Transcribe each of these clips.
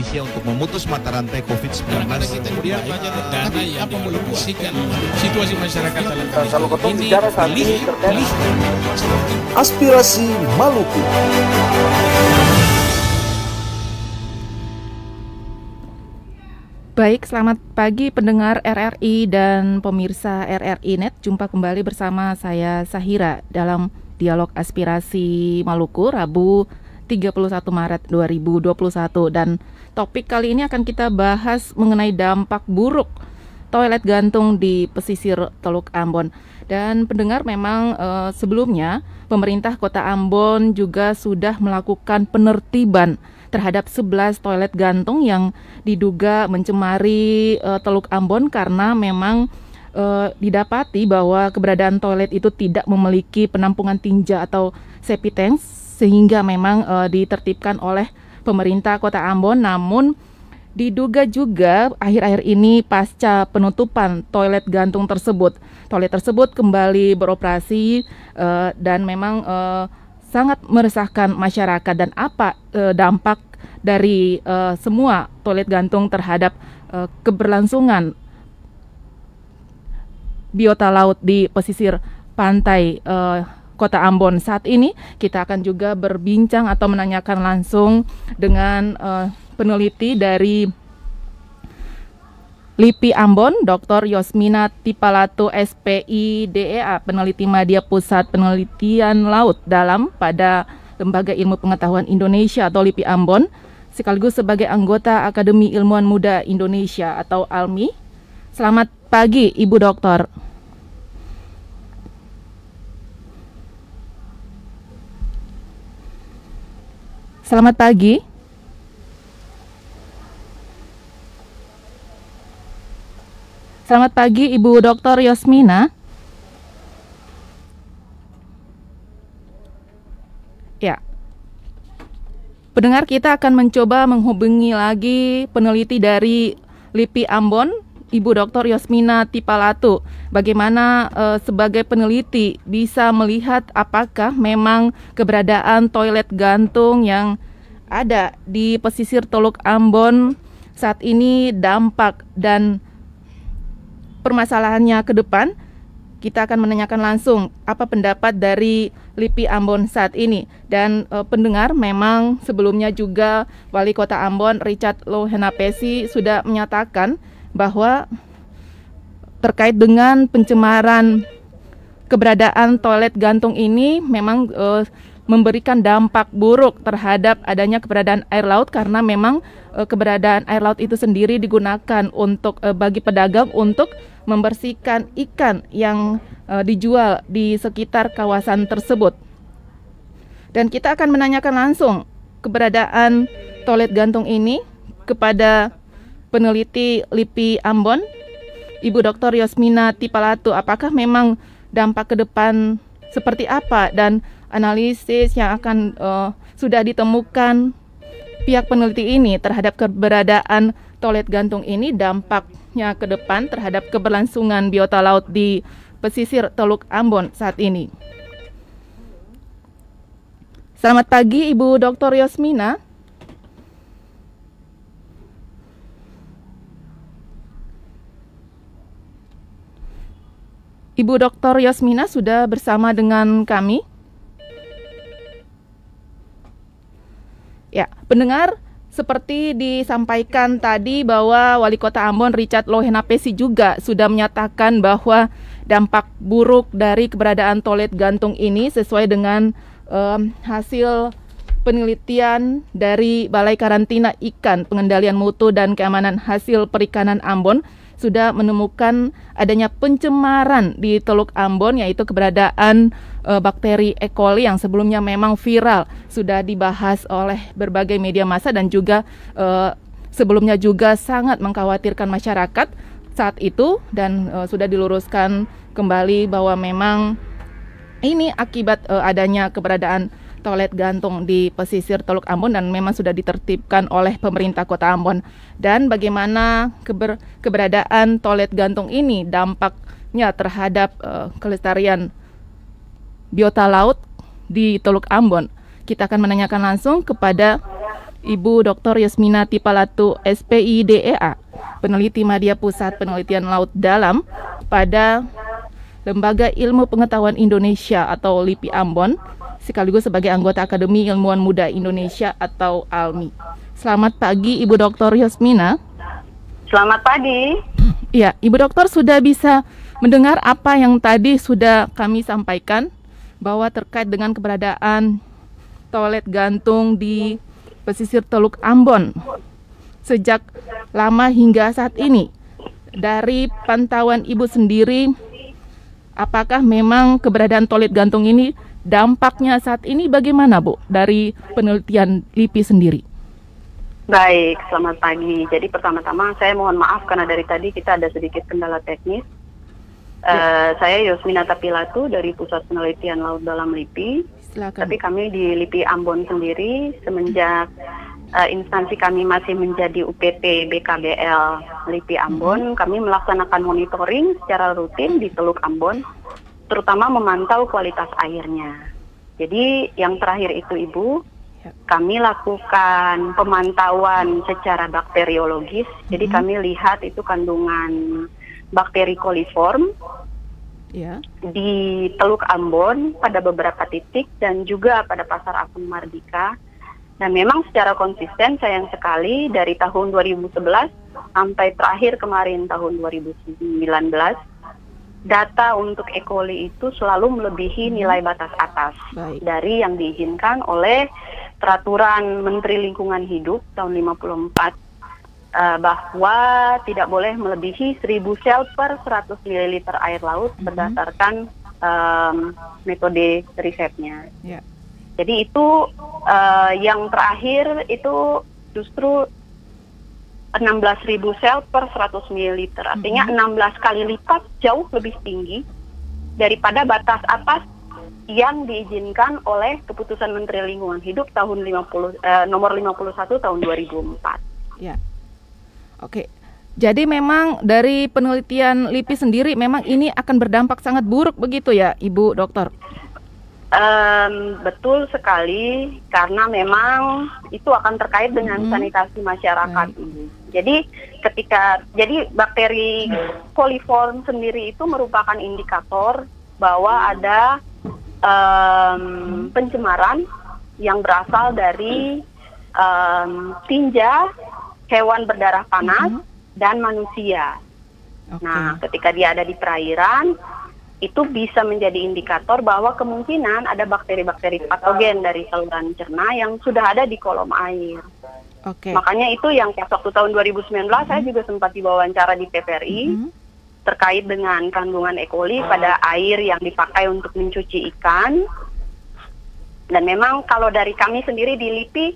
Indonesia untuk memutus mata rantai COVID-19. Kemudian banyak dana yang dialokasikan situasi masyarakat dalam Kalau ketemu bicara saat ini terkait Aspirasi Maluku. Baik, selamat pagi pendengar RRI dan pemirsa RRI Net. Jumpa kembali bersama saya Sahira dalam Dialog Aspirasi Maluku Rabu 31 Maret 2021. Dan topik kali ini akan kita bahas mengenai dampak buruk toilet gantung di pesisir Teluk Ambon. Dan pendengar, memang sebelumnya pemerintah Kota Ambon juga sudah melakukan penertiban terhadap 11 toilet gantung yang diduga mencemari Teluk Ambon karena memang didapati bahwa keberadaan toilet itu tidak memiliki penampungan tinja atau septic tank, sehingga memang ditertibkan oleh pemerintah Kota Ambon. Namun diduga juga akhir-akhir ini pasca penutupan toilet gantung tersebut, toilet tersebut kembali beroperasi dan memang sangat meresahkan masyarakat. Dan apa dampak dari semua toilet gantung terhadap keberlangsungan biota laut di pesisir pantai Kota Ambon saat ini? Kita akan juga berbincang atau menanyakan langsung dengan peneliti dari LIPI Ambon, Dr. Yosmina Tipalato SPI DEA, peneliti Media Pusat Penelitian Laut Dalam pada Lembaga Ilmu Pengetahuan Indonesia atau LIPI Ambon, sekaligus sebagai anggota Akademi Ilmuwan Muda Indonesia atau ALMI. Selamat pagi, Ibu Doktor. Selamat pagi. Selamat pagi, Ibu Dr. Yosmina. Ya, pendengar, kita akan mencoba menghubungi lagi peneliti dari LIPI Ambon, Ibu Dr. Yosmina Tipalato. Bagaimana sebagai peneliti bisa melihat apakah memang keberadaan toilet gantung yang ada di pesisir Teluk Ambon saat ini dampak dan permasalahannya ke depan. Kita akan menanyakan langsung apa pendapat dari LIPI Ambon saat ini. Dan pendengar, memang sebelumnya juga Wali Kota Ambon Richard Lohenapesi sudah menyatakan bahwa terkait dengan pencemaran keberadaan toilet gantung ini memang memberikan dampak buruk terhadap adanya keberadaan air laut, karena memang keberadaan air laut itu sendiri digunakan untuk bagi pedagang untuk membersihkan ikan yang dijual di sekitar kawasan tersebut. Dan kita akan menanyakan langsung keberadaan toilet gantung ini kepada peneliti LIPI Ambon, Ibu Dr. Yosmina Tipalato. Apakah memang dampak ke depan seperti apa, dan analisis yang akan sudah ditemukan pihak peneliti ini terhadap keberadaan toilet gantung ini, dampaknya ke depan terhadap keberlangsungan biota laut di pesisir Teluk Ambon saat ini. Selamat pagi, Ibu Dr. Yosmina. Ibu Dr. Yosmina sudah bersama dengan kami. Ya, pendengar, seperti disampaikan tadi bahwa Wali Kota Ambon Richard Lohenapesi juga sudah menyatakan bahwa dampak buruk dari keberadaan toilet gantung ini sesuai dengan hasil penelitian dari Balai Karantina Ikan, Pengendalian Mutu dan Keamanan Hasil Perikanan Ambon, sudah menemukan adanya pencemaran di Teluk Ambon, yaitu keberadaan bakteri E. coli yang sebelumnya memang viral, sudah dibahas oleh berbagai media massa dan juga sebelumnya juga sangat mengkhawatirkan masyarakat saat itu, dan sudah diluruskan kembali bahwa memang ini akibat adanya keberadaan toilet gantung di pesisir Teluk Ambon dan memang sudah ditertibkan oleh pemerintah Kota Ambon. Dan bagaimana keberadaan toilet gantung ini dampaknya terhadap kelestarian biota laut di Teluk Ambon. Kita akan menanyakan langsung kepada Ibu Dr. Yasminati Palatu, SPIDEA, peneliti Media Pusat Penelitian Laut Dalam pada Lembaga Ilmu Pengetahuan Indonesia atau LIPI Ambon, sekaligus sebagai anggota Akademi Ilmuwan Muda Indonesia atau ALMI. Selamat pagi Ibu Dr. Yasmina. Selamat pagi. Ya, Ibu Dokter sudah bisa mendengar apa yang tadi sudah kami sampaikan bahwa terkait dengan keberadaan toilet gantung di pesisir Teluk Ambon sejak lama hingga saat ini. Dari pantauan Ibu sendiri, apakah memang keberadaan toilet gantung ini dampaknya saat ini bagaimana, Bu, dari penelitian LIPI sendiri? Baik, selamat pagi. Jadi pertama-tama saya mohon maaf karena dari tadi kita ada sedikit kendala teknis. Saya Yasminata Pilatu dari Pusat Penelitian Laut Dalam LIPI. Silakan. Tapi kami di LIPI Ambon sendiri semenjak instansi kami masih menjadi UPT BKBL LIPI Ambon, kami melaksanakan monitoring secara rutin di Teluk Ambon, terutama memantau kualitas airnya. Jadi yang terakhir itu Ibu, kami lakukan pemantauan secara bakteriologis. Jadi kami lihat itu kandungan bakteri coliform di Teluk Ambon pada beberapa titik dan juga pada Pasar Apung Mardika. Dan memang secara konsisten sayang sekali dari tahun 2011 sampai terakhir kemarin tahun 2019, data untuk E. coli itu selalu melebihi nilai batas atas dari yang diizinkan oleh Peraturan Menteri Lingkungan Hidup tahun 54 bahwa tidak boleh melebihi 1000 sel per 100 ml air laut berdasarkan metode risetnya. Jadi itu yang terakhir itu justru 16.000 sel per 100 ml. Artinya 16 kali lipat jauh lebih tinggi daripada batas atas yang diizinkan oleh Keputusan Menteri Lingkungan Hidup tahun nomor 51 tahun 2004. Ya. Oke. Jadi memang dari penelitian LIPI sendiri memang ini akan berdampak sangat buruk begitu ya, Ibu Dokter? Betul sekali, karena memang itu akan terkait dengan sanitasi masyarakat ini. Jadi bakteri coliform sendiri itu merupakan indikator bahwa ada pencemaran yang berasal dari tinja hewan berdarah panas dan manusia. Nah, ketika dia ada di perairan, itu bisa menjadi indikator bahwa kemungkinan ada bakteri-bakteri patogen dari saluran cerna yang sudah ada di kolom air. Makanya itu yang waktu tahun 2019 saya juga sempat diwawancara di TVRI terkait dengan kandungan E. coli pada air yang dipakai untuk mencuci ikan. Dan memang kalau dari kami sendiri di LIPI,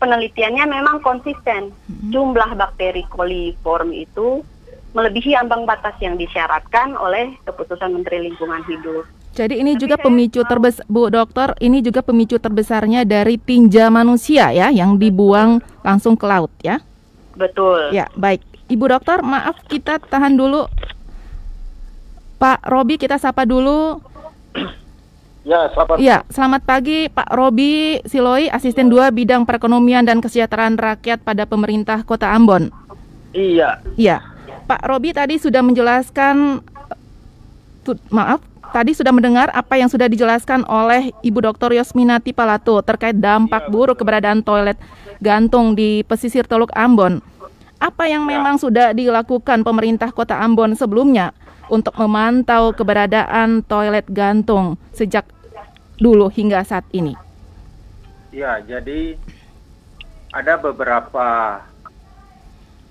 penelitiannya memang konsisten. Jumlah bakteri coliform itu melebihi ambang batas yang disyaratkan oleh Keputusan Menteri Lingkungan Hidup. Jadi ini juga pemicu terbesar, Bu Dokter, ini juga pemicu terbesarnya dari tinja manusia ya, yang dibuang langsung ke laut ya? Betul. Ya, baik. Ibu Dokter, maaf kita tahan dulu. Pak Robi, kita sapa dulu. Selamat pagi Pak Robi Siloi, Asisten 2 Bidang Perekonomian dan Kesejahteraan Rakyat pada Pemerintah Kota Ambon. Iya. Pak Robi tadi sudah menjelaskan, tadi sudah mendengar apa yang sudah dijelaskan oleh Ibu Dr. Yasminati Palatu terkait dampak buruk keberadaan toilet gantung di pesisir Teluk Ambon. Apa yang memang sudah dilakukan pemerintah Kota Ambon sebelumnya untuk memantau keberadaan toilet gantung sejak dulu hingga saat ini? Ya, jadi ada beberapa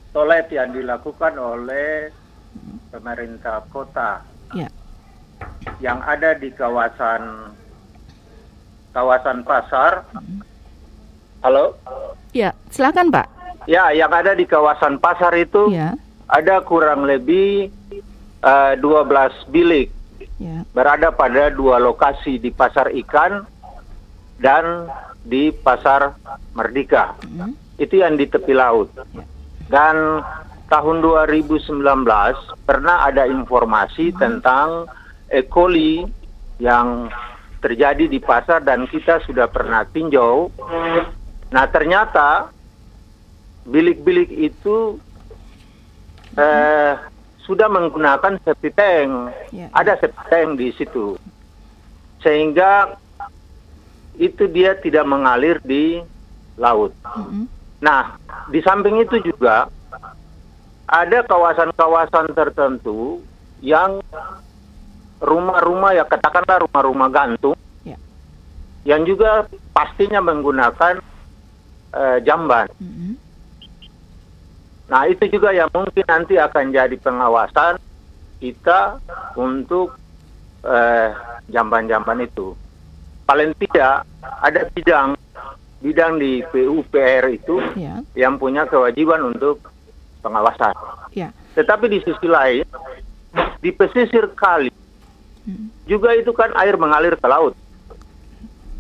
toilet yang dilakukan oleh pemerintah kota yang ada di kawasan pasar. Halo? Ya, silakan Pak. Ya, yang ada di kawasan pasar itu ada kurang lebih 12 bilik berada pada 2 lokasi, di Pasar Ikan dan di Pasar Merdeka. Itu yang di tepi laut. Dan tahun 2019 pernah ada informasi tentang E. coli yang terjadi di pasar dan kita sudah pernah tinjau. Nah, ternyata bilik-bilik itu sudah menggunakan septic tank. Ada septic tank di situ. Sehingga itu dia tidak mengalir di laut. Nah, di samping itu juga ada kawasan-kawasan tertentu yang rumah-rumah, ya katakanlah rumah-rumah gantung, yang juga pastinya menggunakan jamban. Nah, itu juga yang mungkin nanti akan jadi pengawasan kita untuk jamban-jamban itu. Paling tidak ada bidang di PUPR itu yang punya kewajiban untuk pengawasan. Tetapi di sisi lain, di pesisir kali juga itu kan air mengalir ke laut.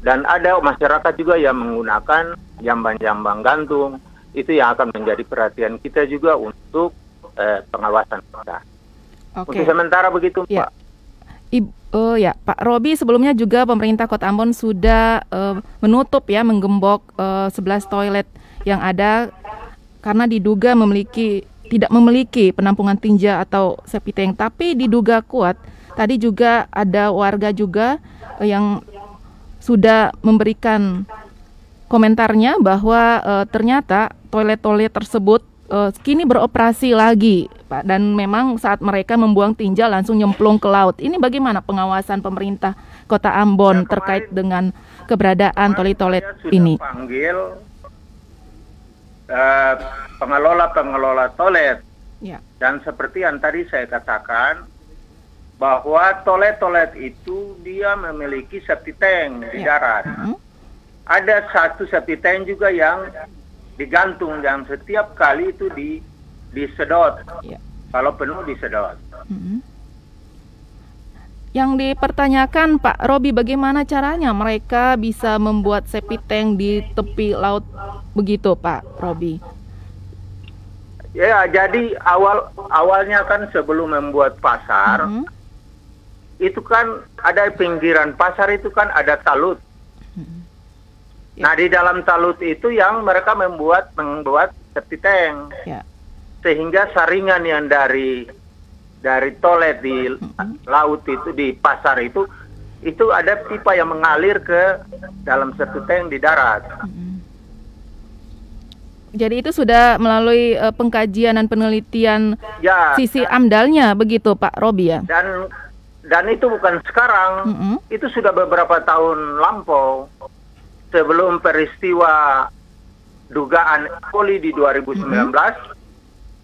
Dan ada masyarakat juga yang menggunakan jamban-jamban gantung. Itu yang akan menjadi perhatian kita juga untuk pengawasan kita. Untuk sementara begitu, Pak. Pak Robi, sebelumnya juga pemerintah Kota Ambon sudah menutup menggembok 11 toilet yang ada karena diduga tidak memiliki penampungan tinja atau septic tank, tapi diduga kuat. Tadi juga ada warga juga yang sudah memberikan komentarnya bahwa ternyata toilet-toilet tersebut kini beroperasi lagi, Pak, dan memang saat mereka membuang tinja langsung nyemplung ke laut. Ini bagaimana pengawasan pemerintah Kota Ambon terkait dengan keberadaan toilet-toilet ini? Panggil pengelola toilet, dan seperti yang tadi saya katakan bahwa toilet-toilet itu dia memiliki septic tank di darat. Ada satu septic tank juga yang digantung dan setiap kali itu disedot. Kalau penuh disedot. Yang dipertanyakan Pak Robi, bagaimana caranya mereka bisa membuat septic tank di tepi laut begitu, Pak Robi? Ya, jadi awalnya kan sebelum membuat pasar, itu kan ada pinggiran pasar itu kan ada talut. Nah, di dalam talut itu yang mereka membuat septic tank. Sehingga saringan yang dari toilet di laut itu, di pasar itu ada pipa yang mengalir ke dalam septic tank di darat. Jadi itu sudah melalui pengkajian dan penelitian sisi AMDAL-nya begitu, Pak Robi, ya? Dan itu bukan sekarang, itu sudah beberapa tahun lampau. Sebelum peristiwa dugaan E. coli di 2019,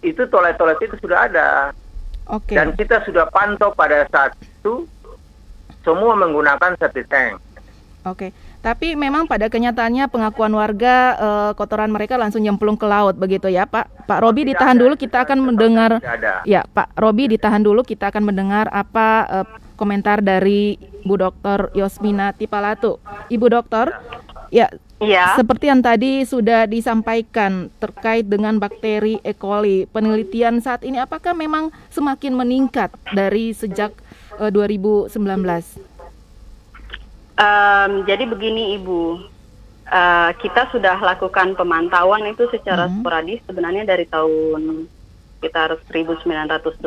itu toilet-toilet itu sudah ada. Dan kita sudah pantau pada saat itu, semua menggunakan septic tank. Tapi memang pada kenyataannya pengakuan warga kotoran mereka langsung nyemplung ke laut begitu ya, Pak. Pak Robi ditahan dulu, kita akan mendengar. Ya, Pak Robi ditahan dulu, kita akan mendengar apa komentar dari Bu Dr. Yosmina Tipalatu. Ibu Dokter, seperti yang tadi sudah disampaikan terkait dengan bakteri E. coli, penelitian saat ini apakah memang semakin meningkat dari sejak 2019? Jadi begini Ibu, kita sudah lakukan pemantauan itu secara sporadis sebenarnya dari tahun sekitar 1988.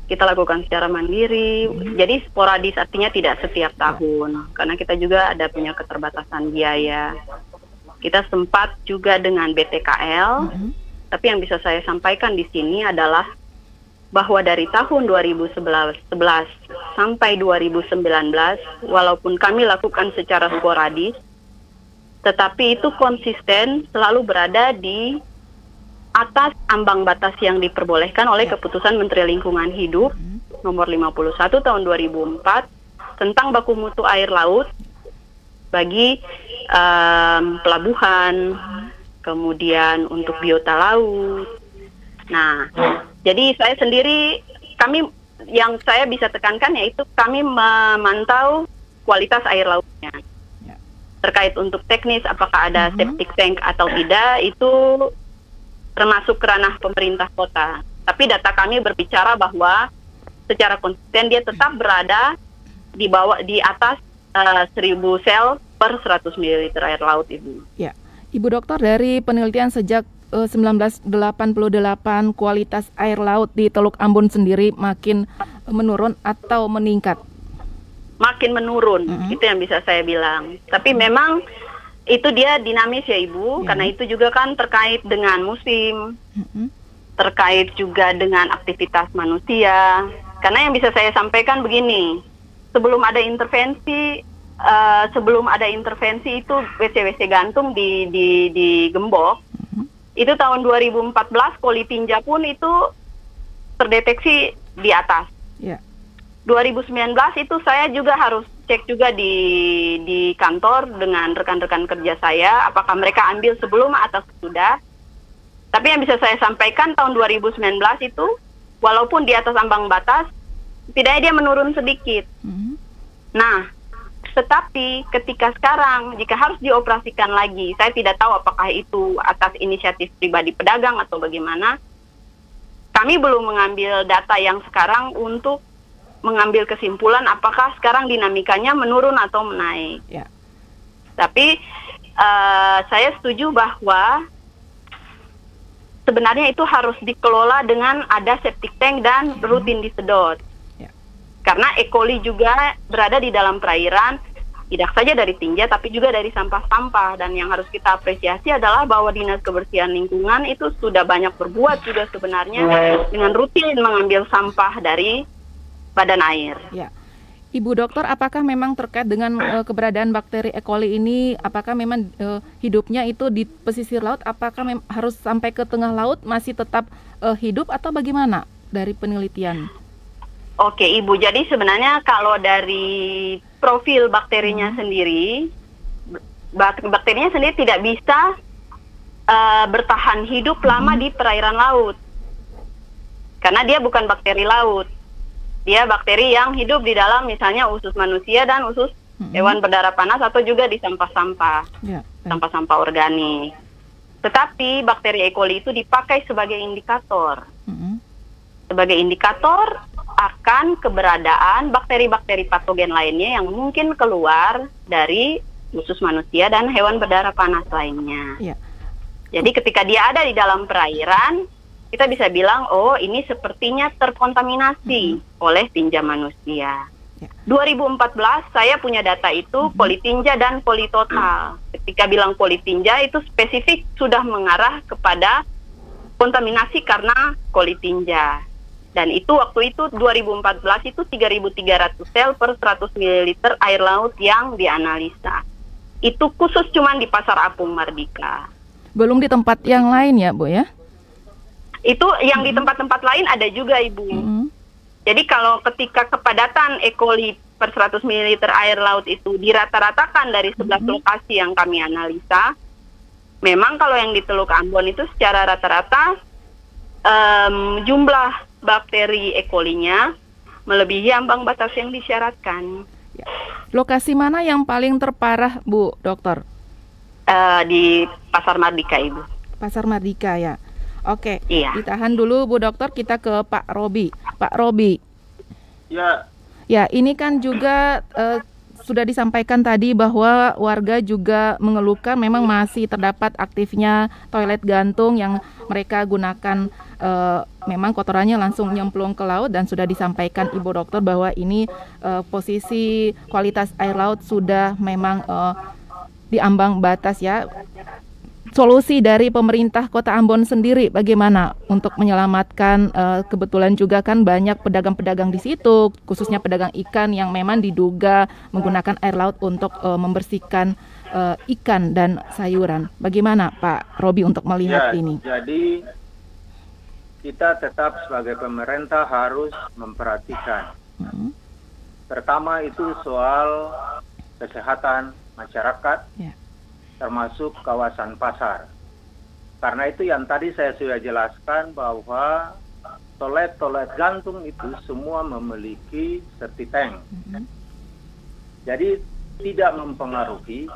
Kita lakukan secara mandiri, jadi sporadis artinya tidak setiap tahun, karena kita juga ada punya keterbatasan biaya. Kita sempat juga dengan BTKL, tapi yang bisa saya sampaikan di sini adalah bahwa dari tahun 2011 sampai 2019, walaupun kami lakukan secara sporadis, tetapi itu konsisten selalu berada di atas ambang batas yang diperbolehkan oleh keputusan Menteri Lingkungan Hidup nomor 51 tahun 2004 tentang baku mutu air laut bagi pelabuhan, kemudian untuk biota laut. Nah, jadi saya sendiri, yang saya bisa tekankan yaitu kami memantau kualitas air lautnya. Terkait untuk teknis apakah ada septic tank atau tidak, itu termasuk ranah pemerintah kota. Tapi data kami berbicara bahwa secara konsisten dia tetap berada di atas 1000 sel per 100 ml air laut, Ibu. Ya, Ibu Dokter, dari penelitian sejak 1988 kualitas air laut di Teluk Ambon sendiri makin menurun atau meningkat? Makin menurun, itu yang bisa saya bilang. Tapi memang itu dia dinamis ya Ibu, karena itu juga kan terkait dengan musim, terkait juga dengan aktivitas manusia. Karena yang bisa saya sampaikan begini, sebelum ada intervensi itu WC gantung di Gembok, itu tahun 2014 koli tinja pun itu terdeteksi di atas. 2019 itu saya juga harus cek juga di kantor dengan rekan-rekan kerja saya, apakah mereka ambil sebelum atau sesudah. Tapi yang bisa saya sampaikan tahun 2019 itu, walaupun di atas ambang batas, setidaknya dia menurun sedikit. Nah, tetapi ketika sekarang, jika harus dioperasikan lagi, saya tidak tahu apakah itu atas inisiatif pribadi pedagang atau bagaimana, kami belum mengambil data yang sekarang untuk mengambil kesimpulan apakah sekarang dinamikanya menurun atau menaik. Tapi saya setuju bahwa sebenarnya itu harus dikelola dengan ada septic tank dan rutin disedot. Karena E. coli juga berada di dalam perairan, tidak saja dari tinja tapi juga dari sampah-sampah. Dan yang harus kita apresiasi adalah bahwa Dinas Kebersihan Lingkungan itu sudah banyak berbuat juga sebenarnya dengan rutin mengambil sampah dari badan air. Ibu Dokter, apakah memang terkait dengan keberadaan bakteri E. coli ini, apakah memang hidupnya itu di pesisir laut, apakah harus sampai ke tengah laut masih tetap hidup atau bagaimana dari penelitian? Oke Ibu, jadi sebenarnya kalau dari profil bakterinya sendiri, bakterinya sendiri tidak bisa bertahan hidup lama di perairan laut. Karena dia bukan bakteri laut. Dia bakteri yang hidup di dalam misalnya usus manusia dan usus hewan berdarah panas atau juga di sampah-sampah, sampah-sampah organik. Tetapi bakteri E. coli itu dipakai sebagai indikator. Sebagai indikator akan keberadaan bakteri-bakteri patogen lainnya yang mungkin keluar dari usus manusia dan hewan berdarah panas lainnya. Jadi ketika dia ada di dalam perairan, kita bisa bilang, oh ini sepertinya terkontaminasi oleh tinja manusia. 2014 saya punya data itu politinja dan politotal. Ketika bilang politinja itu spesifik sudah mengarah kepada kontaminasi karena politinja. Dan itu waktu itu 2014 itu 3.300 sel per 100 ml air laut yang dianalisa. Itu khusus cuman di Pasar Apung Mardika. Belum di tempat yang lain ya Bu ya? Itu yang di tempat-tempat lain ada juga Ibu. Jadi kalau ketika kepadatan E. coli per 100 ml air laut itu dirata-ratakan dari 11 lokasi yang kami analisa, memang kalau yang di Teluk Ambon itu secara rata-rata jumlah bakteri E. coli-nya melebihi ambang batas yang disyaratkan. Lokasi mana yang paling terparah, Bu Dokter? Di Pasar Mardika, Ibu. Pasar Mardika ya. Oke, ditahan dulu Bu Dokter, kita ke Pak Robi. Pak Robi. Ya, ini kan juga sudah disampaikan tadi bahwa warga juga mengeluhkan memang masih terdapat aktifnya toilet gantung yang mereka gunakan, memang kotorannya langsung nyemplung ke laut, dan sudah disampaikan Ibu Dokter bahwa ini posisi kualitas air laut sudah memang di ambang batas ya. Solusi dari pemerintah Kota Ambon sendiri bagaimana untuk menyelamatkan, kebetulan juga kan banyak pedagang-pedagang di situ, khususnya pedagang ikan yang memang diduga menggunakan air laut untuk membersihkan ikan dan sayuran. Bagaimana Pak Robi untuk melihat ini? Jadi kita tetap sebagai pemerintah harus memperhatikan. Pertama itu soal kesehatan masyarakat. Termasuk kawasan pasar. Karena itu yang tadi saya sudah jelaskan bahwa toilet gantung itu semua memiliki septic tank. Jadi tidak mempengaruhi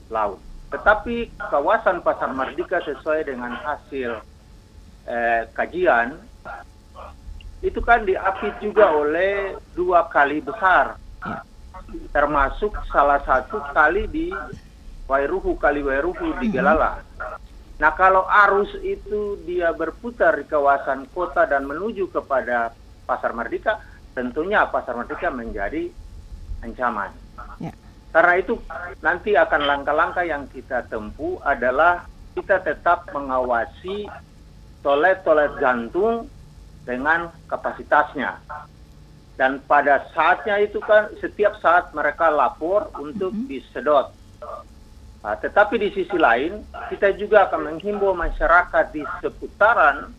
laut. Tetapi kawasan Pasar Mardika sesuai dengan hasil kajian, itu kan diapit juga oleh 2 kali besar. Termasuk salah satu kali di Wairuhu kali Wairuhu di Gelala. Nah, kalau arus itu dia berputar di kawasan kota dan menuju kepada Pasar Merdeka, tentunya Pasar Merdeka menjadi ancaman. Ya. Karena itu nanti akan langkah-langkah yang kita tempuh adalah kita tetap mengawasi toilet-toilet gantung dengan kapasitasnya. Dan pada saatnya itu kan setiap saat mereka lapor untuk disedot. Nah, tetapi di sisi lain kita juga akan menghimbau masyarakat di seputaran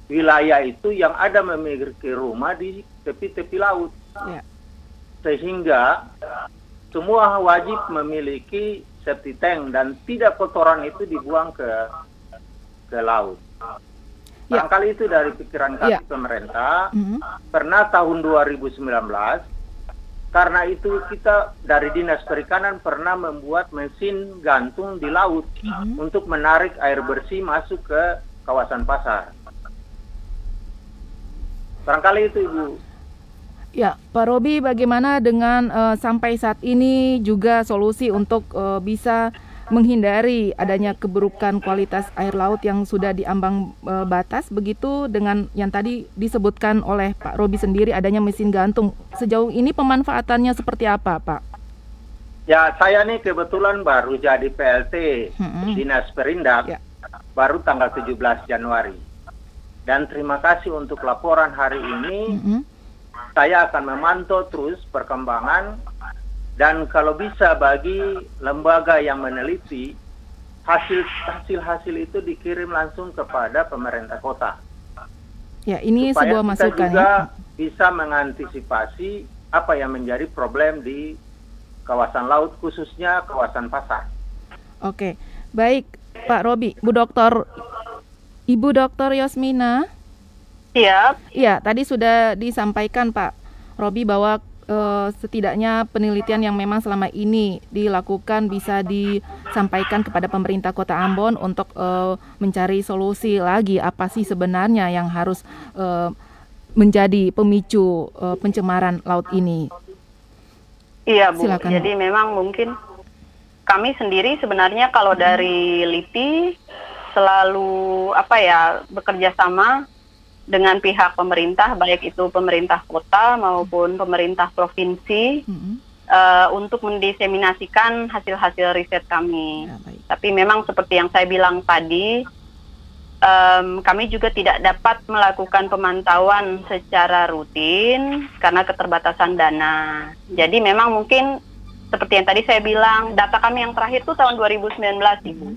wilayah itu yang ada memiliki rumah di tepi-tepi laut. Ya. Sehingga semua wajib memiliki septic tank dan tidak kotoran itu dibuang ke laut. Barangkali itu dari pikiran kami pemerintah. Pernah tahun 2019, karena itu kita dari Dinas Perikanan pernah membuat mesin gantung di laut untuk menarik air bersih masuk ke kawasan pasar. Barangkali itu, Ibu. Ya, Pak Robi, bagaimana dengan sampai saat ini juga solusi untuk bisa menghindari adanya keburukan kualitas air laut yang sudah diambang batas, begitu dengan yang tadi disebutkan oleh Pak Robi sendiri adanya mesin gantung. Sejauh ini pemanfaatannya seperti apa, Pak? Ya, saya nih kebetulan baru jadi PLT Dinas Perindak baru tanggal 17 Januari. Dan terima kasih untuk laporan hari ini. Saya akan memantau terus perkembangan. Dan kalau bisa bagi lembaga yang meneliti, hasil-hasil itu dikirim langsung kepada pemerintah kota. Ya, ini supaya sebuah masukan kita juga bisa mengantisipasi apa yang menjadi problem di kawasan laut, khususnya kawasan pasar. Oke, baik Pak Robi. Ibu Dokter Yosmina. Siap. Iya, tadi sudah disampaikan Pak Robi bahwa setidaknya penelitian yang memang selama ini dilakukan bisa disampaikan kepada pemerintah Kota Ambon untuk mencari solusi lagi apa sih sebenarnya yang harus menjadi pemicu pencemaran laut ini. Iya, Bu. Silakan, jadi Bu. memang mungkin kami sendiri sebenarnya kalau dari LIPI selalu bekerja sama dengan pihak pemerintah, baik itu pemerintah kota maupun pemerintah provinsi, untuk mendiseminasikan hasil-hasil riset kami. Tapi memang seperti yang saya bilang tadi, kami juga tidak dapat melakukan pemantauan secara rutin karena keterbatasan dana. Jadi memang mungkin seperti yang tadi saya bilang, data kami yang terakhir itu tahun 2019, Ibu.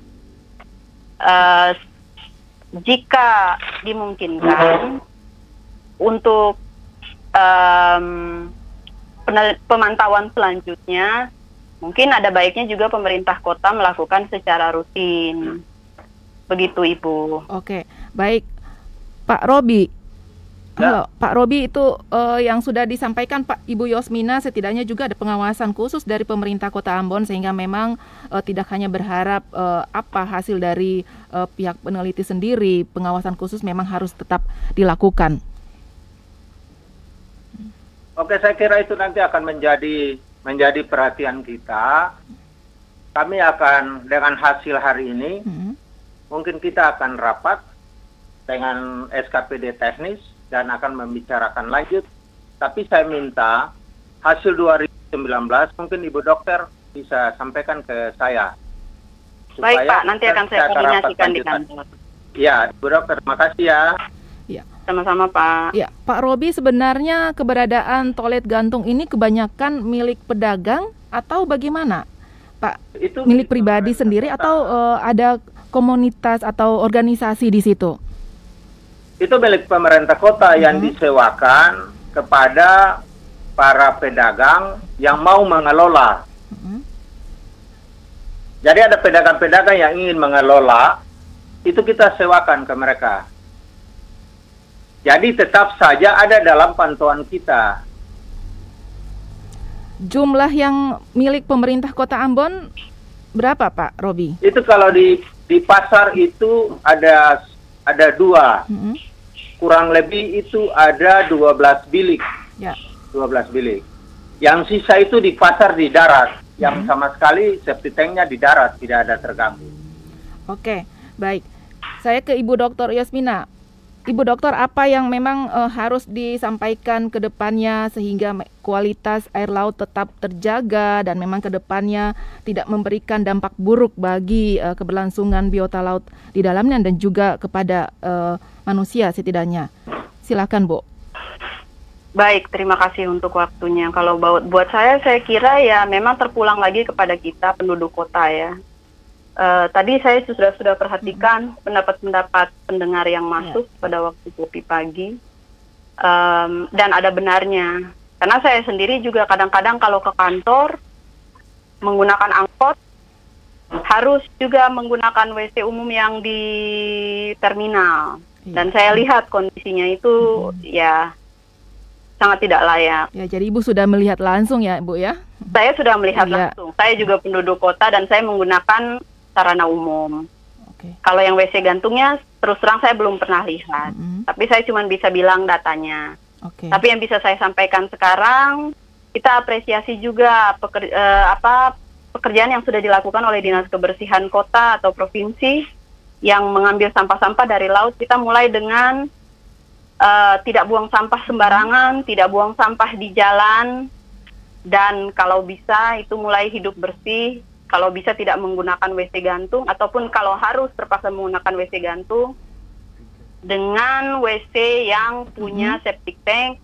Jika dimungkinkan untuk pemantauan selanjutnya, mungkin ada baiknya juga pemerintah kota melakukan secara rutin. Begitu, Ibu. Oke, baik. Pak Robi. Halo, Pak Robi, itu yang sudah disampaikan Pak Ibu Yosmina, setidaknya juga ada pengawasan khusus dari pemerintah Kota Ambon sehingga memang tidak hanya berharap apa hasil dari pihak peneliti sendiri, pengawasan khusus memang harus tetap dilakukan. Oke, saya kira itu nanti akan menjadi perhatian kita. Kami akan dengan hasil hari ini, mungkin kita akan rapat dengan SKPD teknis dan akan membicarakan lanjut. Tapi saya minta hasil 2019 mungkin Ibu Dokter bisa sampaikan ke saya. Baik Pak, nanti akan saya koordinasikan di kantor. Ya, Ibu Dokter, terima kasih ya. Ya. Sama-sama Pak. Ya, Pak Robi, sebenarnya keberadaan toilet gantung ini kebanyakan milik pedagang atau bagaimana, Pak? Itu milik pribadi sendiri atau ada komunitas atau organisasi di situ? Itu milik pemerintah kota yang disewakan kepada para pedagang yang mau mengelola. Jadi ada pedagang-pedagang yang ingin mengelola, itu kita sewakan ke mereka. Jadi tetap saja ada dalam pantauan kita. Jumlah yang milik pemerintah Kota Ambon berapa, Pak Robi? Itu kalau di pasar itu ada 2. Kurang lebih itu ada 12 bilik. Ya. 12 bilik. Yang sisa itu di pasar di darat yang sama sekali septic tanknya di darat tidak ada terganggu. Oke, baik. Saya ke Ibu Dr. Yasmina. Ibu Dokter, apa yang memang harus disampaikan ke depannya sehingga kualitas air laut tetap terjaga dan memang ke depannya tidak memberikan dampak buruk bagi keberlangsungan biota laut di dalamnya dan juga kepada manusia setidaknya. Silakan, Bu. Baik, terima kasih untuk waktunya. Kalau buat saya kira ya memang terpulang lagi kepada kita penduduk kota ya. Tadi saya sudah perhatikan pendapat-pendapat pendengar yang masuk pada waktu kopi pagi, dan ada benarnya. Karena saya sendiri juga kadang-kadang kalau ke kantor menggunakan angkot, harus juga menggunakan WC umum yang di terminal. Dan saya lihat kondisinya itu ya sangat tidak layak. Ya, jadi Ibu sudah melihat langsung ya, Bu ya? Saya sudah melihat langsung. Saya juga penduduk kota dan saya menggunakan sarana umum. Kalau yang WC gantungnya terus terang saya belum pernah lihat. Tapi saya cuma bisa bilang datanya. Tapi yang bisa saya sampaikan sekarang, kita apresiasi juga pekerjaan yang sudah dilakukan oleh Dinas Kebersihan Kota atau Provinsi yang mengambil sampah-sampah dari laut. Kita mulai dengan tidak buang sampah sembarangan, tidak buang sampah di jalan, dan kalau bisa itu mulai hidup bersih. Kalau bisa tidak menggunakan WC gantung, ataupun kalau harus terpaksa menggunakan WC gantung, dengan WC yang punya septic tank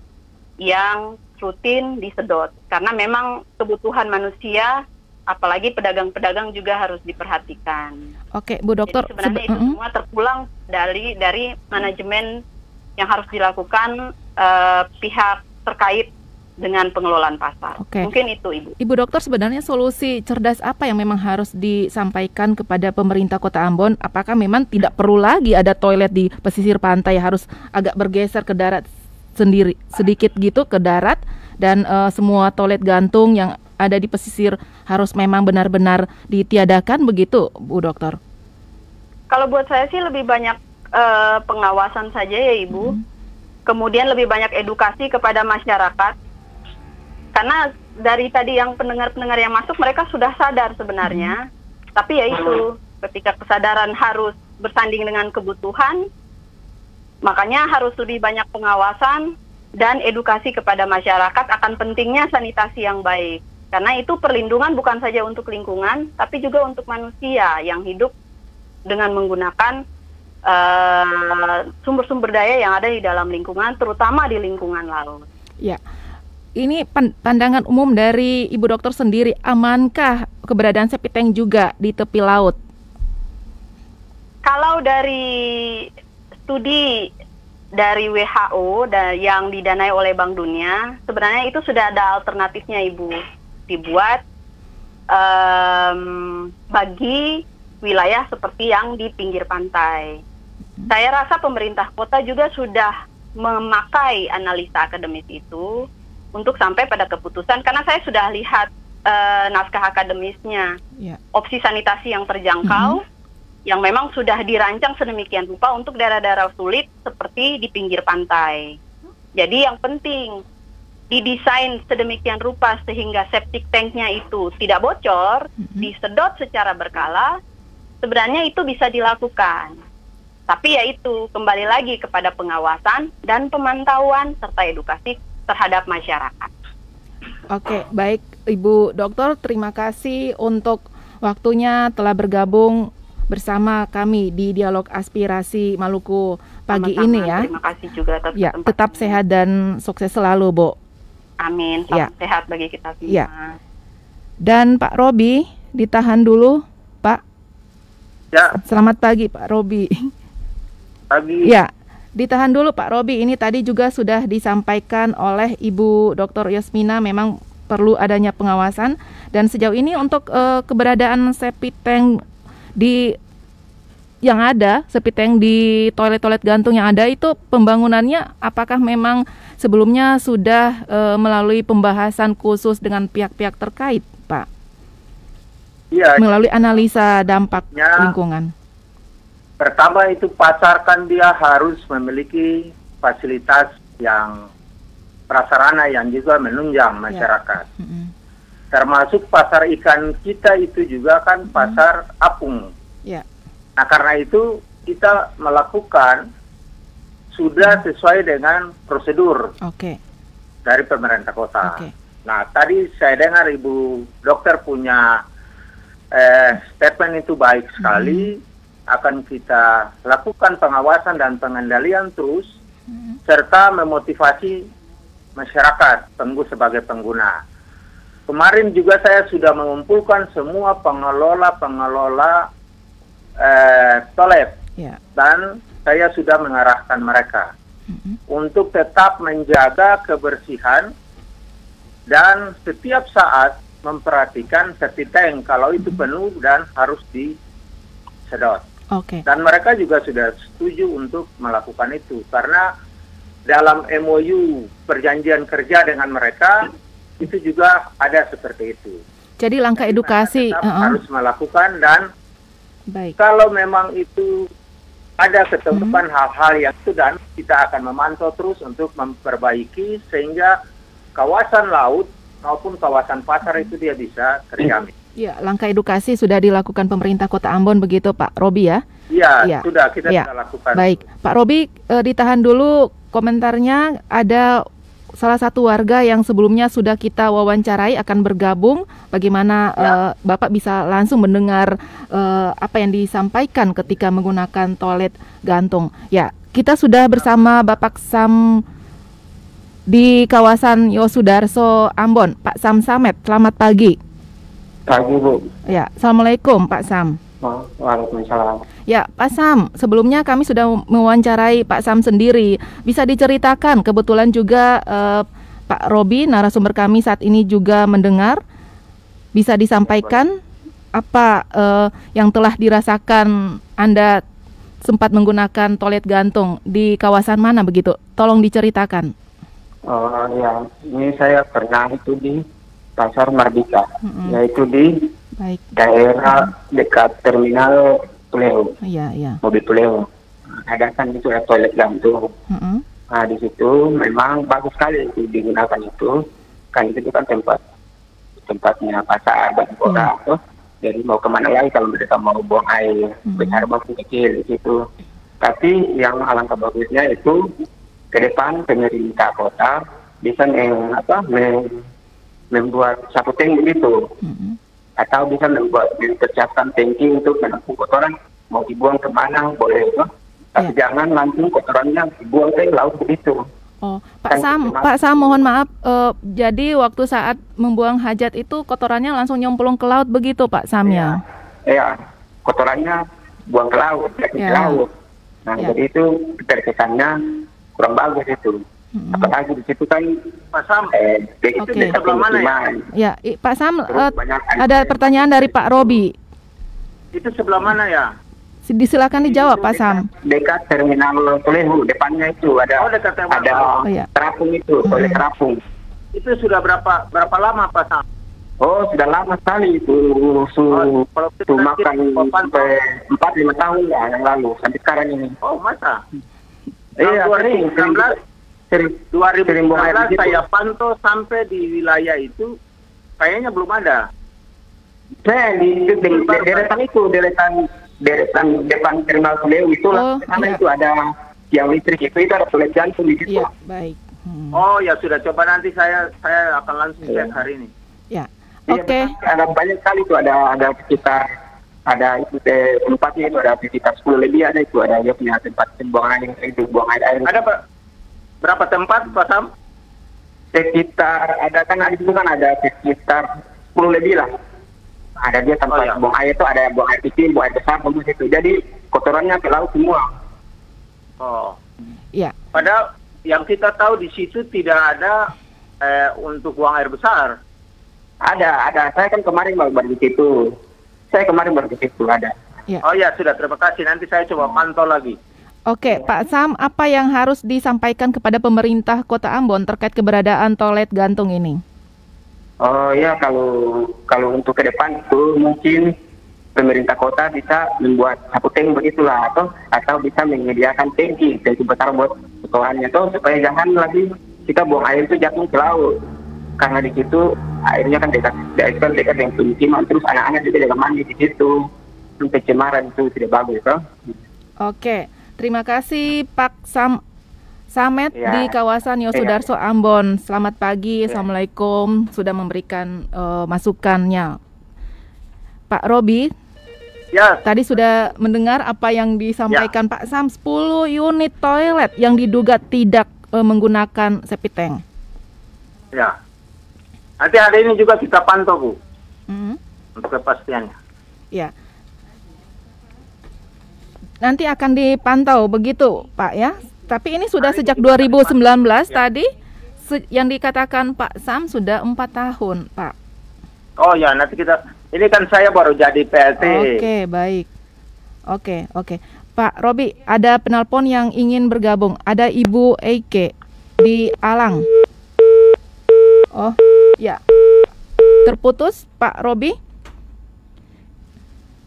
yang rutin disedot. Karena memang kebutuhan manusia, apalagi pedagang-pedagang juga harus diperhatikan. Oke, Bu Dokter. Jadi sebenarnya itu semua terpulang dari manajemen yang harus dilakukan pihak terkait dengan pengelolaan pasar. Mungkin itu, Ibu. Ibu Dokter, sebenarnya solusi cerdas apa yang memang harus disampaikan kepada pemerintah Kota Ambon? Apakah memang tidak perlu lagi ada toilet di pesisir pantai, harus agak bergeser ke darat sendiri, sedikit gitu ke darat, dan semua toilet gantung yang ada di pesisir harus memang benar-benar ditiadakan begitu, Bu Dokter? Kalau buat saya sih lebih banyak pengawasan saja ya, Ibu. Kemudian lebih banyak edukasi kepada masyarakat. Karena dari tadi yang pendengar-pendengar yang masuk, mereka sudah sadar sebenarnya. Tapi ya itu, ketika kesadaran harus bersanding dengan kebutuhan, makanya harus lebih banyak pengawasan dan edukasi kepada masyarakat akan pentingnya sanitasi yang baik. Karena itu perlindungan bukan saja untuk lingkungan, tapi juga untuk manusia yang hidup dengan menggunakan sumber-sumber daya yang ada di dalam lingkungan, terutama di lingkungan laut. Ya. Ini pandangan umum dari Ibu Dokter sendiri, amankah keberadaan septic tank juga di tepi laut? Kalau dari studi dari WHO yang didanai oleh Bank Dunia, sebenarnya itu sudah ada alternatifnya, Ibu. Dibuat bagi wilayah seperti yang di pinggir pantai. Saya rasa pemerintah kota juga sudah memakai analisa akademis itu untuk sampai pada keputusan, karena saya sudah lihat naskah akademisnya, opsi sanitasi yang terjangkau, yang memang sudah dirancang sedemikian rupa untuk daerah-daerah sulit seperti di pinggir pantai. Jadi yang penting, didesain sedemikian rupa sehingga septic tanknya itu tidak bocor, disedot secara berkala, sebenarnya itu bisa dilakukan. Tapi ya itu, kembali lagi kepada pengawasan dan pemantauan serta edukasi terhadap masyarakat. Oke, baik Ibu Dokter, terima kasih untuk waktunya telah bergabung bersama kami di Dialog Aspirasi Maluku pagi ini ya. Terima kasih juga atas ya, tetap sehat dan sukses selalu, Bu. Amin, salam sehat bagi kita semua. Ya. Dan Pak Robi, ditahan dulu, Pak. Ya. Selamat pagi, Pak Robi. Pagi. Ya. Ditahan dulu Pak Robi, ini tadi juga sudah disampaikan oleh Ibu Dr. Yasmina, memang perlu adanya pengawasan. Dan sejauh ini untuk keberadaan septic tank septic tank di toilet-toilet gantung yang ada itu, pembangunannya apakah memang sebelumnya sudah melalui pembahasan khusus dengan pihak-pihak terkait, Pak? Iya. Melalui analisa dampak lingkungan. Pertama itu pasar kan dia harus memiliki fasilitas yang prasarana yang juga menunjang masyarakat. termasuk pasar ikan kita itu juga kan pasar apung. Ya. Nah, karena itu kita melakukan sudah sesuai dengan prosedur dari pemerintah kota. Nah, tadi saya dengar Ibu Dokter punya statement itu baik sekali. Akan kita lakukan pengawasan dan pengendalian terus, serta memotivasi masyarakat sebagai pengguna. Kemarin juga saya sudah mengumpulkan semua pengelola toilet, dan saya sudah mengarahkan mereka untuk tetap menjaga kebersihan dan setiap saat memperhatikan safety tank kalau itu penuh dan harus disedot. Dan mereka juga sudah setuju untuk melakukan itu karena dalam MOU perjanjian kerja dengan mereka itu juga ada seperti itu. Jadi langkah edukasi harus melakukan dan kalau memang itu ada ketemuan hal-hal yang itu, dan kita akan memantau terus untuk memperbaiki sehingga kawasan laut maupun kawasan pasar itu dia bisa terjamin. Ya, langkah edukasi sudah dilakukan pemerintah Kota Ambon begitu Pak Robi ya? Iya, sudah kita sudah lakukan. Baik, Pak Robi ditahan dulu komentarnya. Ada salah satu warga yang sebelumnya sudah kita wawancarai akan bergabung. Bagaimana Bapak bisa langsung mendengar apa yang disampaikan ketika menggunakan toilet gantung. Ya, kita sudah bersama Bapak Sam di kawasan Yosudarso Ambon. Pak Sam Samet, selamat pagi. Pagi, Bu. Ya, Assalamualaikum Pak Sam. Waalaikumsalam. Ya, Pak Sam, sebelumnya kami sudah mewawancarai Pak Sam sendiri. Bisa diceritakan, kebetulan juga Pak Robi, narasumber kami saat ini juga mendengar. Bisa disampaikan apa yang telah dirasakan Anda sempat menggunakan toilet gantung di kawasan mana begitu? Tolong diceritakan. Oh ya, ini saya pernah itu di Pasar Mardika, yaitu di daerah dekat terminal Puleho, mobil Puleho. Ada kan itu toilet gantung. Nah di situ memang bagus sekali itu digunakan itu, kan itu kan tempatnya pasar dan kota tuh. Jadi mau kemana lagi kalau mereka mau buang air besar maupun kecil di situ. Tapi yang alangkah bagusnya itu ke depan pemerintah kota bisa membuat satu tank begitu, atau bisa mempersiapkan tangki untuk menampung kotoran, mau dibuang kemana boleh itu, tapi jangan langsung kotorannya dibuang ke laut begitu. Oh, Pak Sam, Pak Sam mohon maaf, jadi waktu saat membuang hajat itu kotorannya langsung nyemplung ke laut begitu Pak Sam ya? Iya, kotorannya buang ke laut, ke laut. Nah jadi itu terkesannya kurang bagus itu. Apalagi di situ kan Pak Sam, itu di sebelah mana ya? Ya, Pak Sam, ada pertanyaan dari Pak Robi. Itu sebelah mana ya? Disilakan dijawab Pak Sam. Dekat terminal Puleho, depannya itu ada terapung itu, toilet terapung. Itu sudah berapa lama Pak Sam? Oh, sudah lama sekali itu. Makan sampai 4-5 tahun ya yang lalu sampai sekarang ini. Oh, masa? Iya, 2019 saya pantau sampai di wilayah itu kayaknya belum ada. Di deretan depan terminal Puleho itu itu ada tiang listrik itu ada toilet gantung di situ. Iya, baik. Oh ya sudah, coba nanti saya akan langsung cek hari ini. Ya, oke. Ada banyak sekali itu, ada sekitar itu tempatnya itu ada sekitar 10 lebih, ada itu ada dia punya tempat pembuangan air itu, buang air. Ada berapa tempat Pak Sam? Sekitar ada sekitar 10 lebih lah. Ada dia tempat buang air itu, ada buang air kecil, buang air besar, bagus itu. Jadi kotorannya ke laut semua. Oh. Iya. Padahal yang kita tahu di situ tidak ada untuk buang air besar. Ada. Saya kan kemarin baru di situ. Ada. Ya. Oh ya, sudah, terima kasih. Nanti saya coba pantau lagi. Oke, Pak Sam, apa yang harus disampaikan kepada pemerintah Kota Ambon terkait keberadaan toilet gantung ini? Oh ya, kalau untuk ke depan itu mungkin pemerintah kota bisa membuat satu tank begitulah, atau bisa menyediakan tangki besar buat kotorannya, supaya jangan lagi kita buang air itu jatuh ke laut, karena di situ airnya kan dekat dengan pemukiman, terus anak-anak juga jaga mandi di situ. Pencemaran itu tidak bagus, kan? Oke, terima kasih Pak Samet di kawasan Yosudarso Ambon. Selamat pagi, Assalamualaikum, sudah memberikan masukannya. Pak Robi, tadi sudah mendengar apa yang disampaikan Pak Sam, 10 unit toilet yang diduga tidak menggunakan septic tank. Ya, nanti hari ini juga kita pantau, Bu, untuk kepastiannya. Ya, nanti akan dipantau begitu, Pak ya. Tapi ini sudah sejak 2019 tadi yang dikatakan Pak Sam sudah 4 tahun, Pak. Oh ya, nanti ini kan saya baru jadi PLT. Oke, baik. Oke. Pak Robi, ada penelpon yang ingin bergabung. Ada Ibu Eike di Alang. Oh, ya. Terputus, Pak Robi?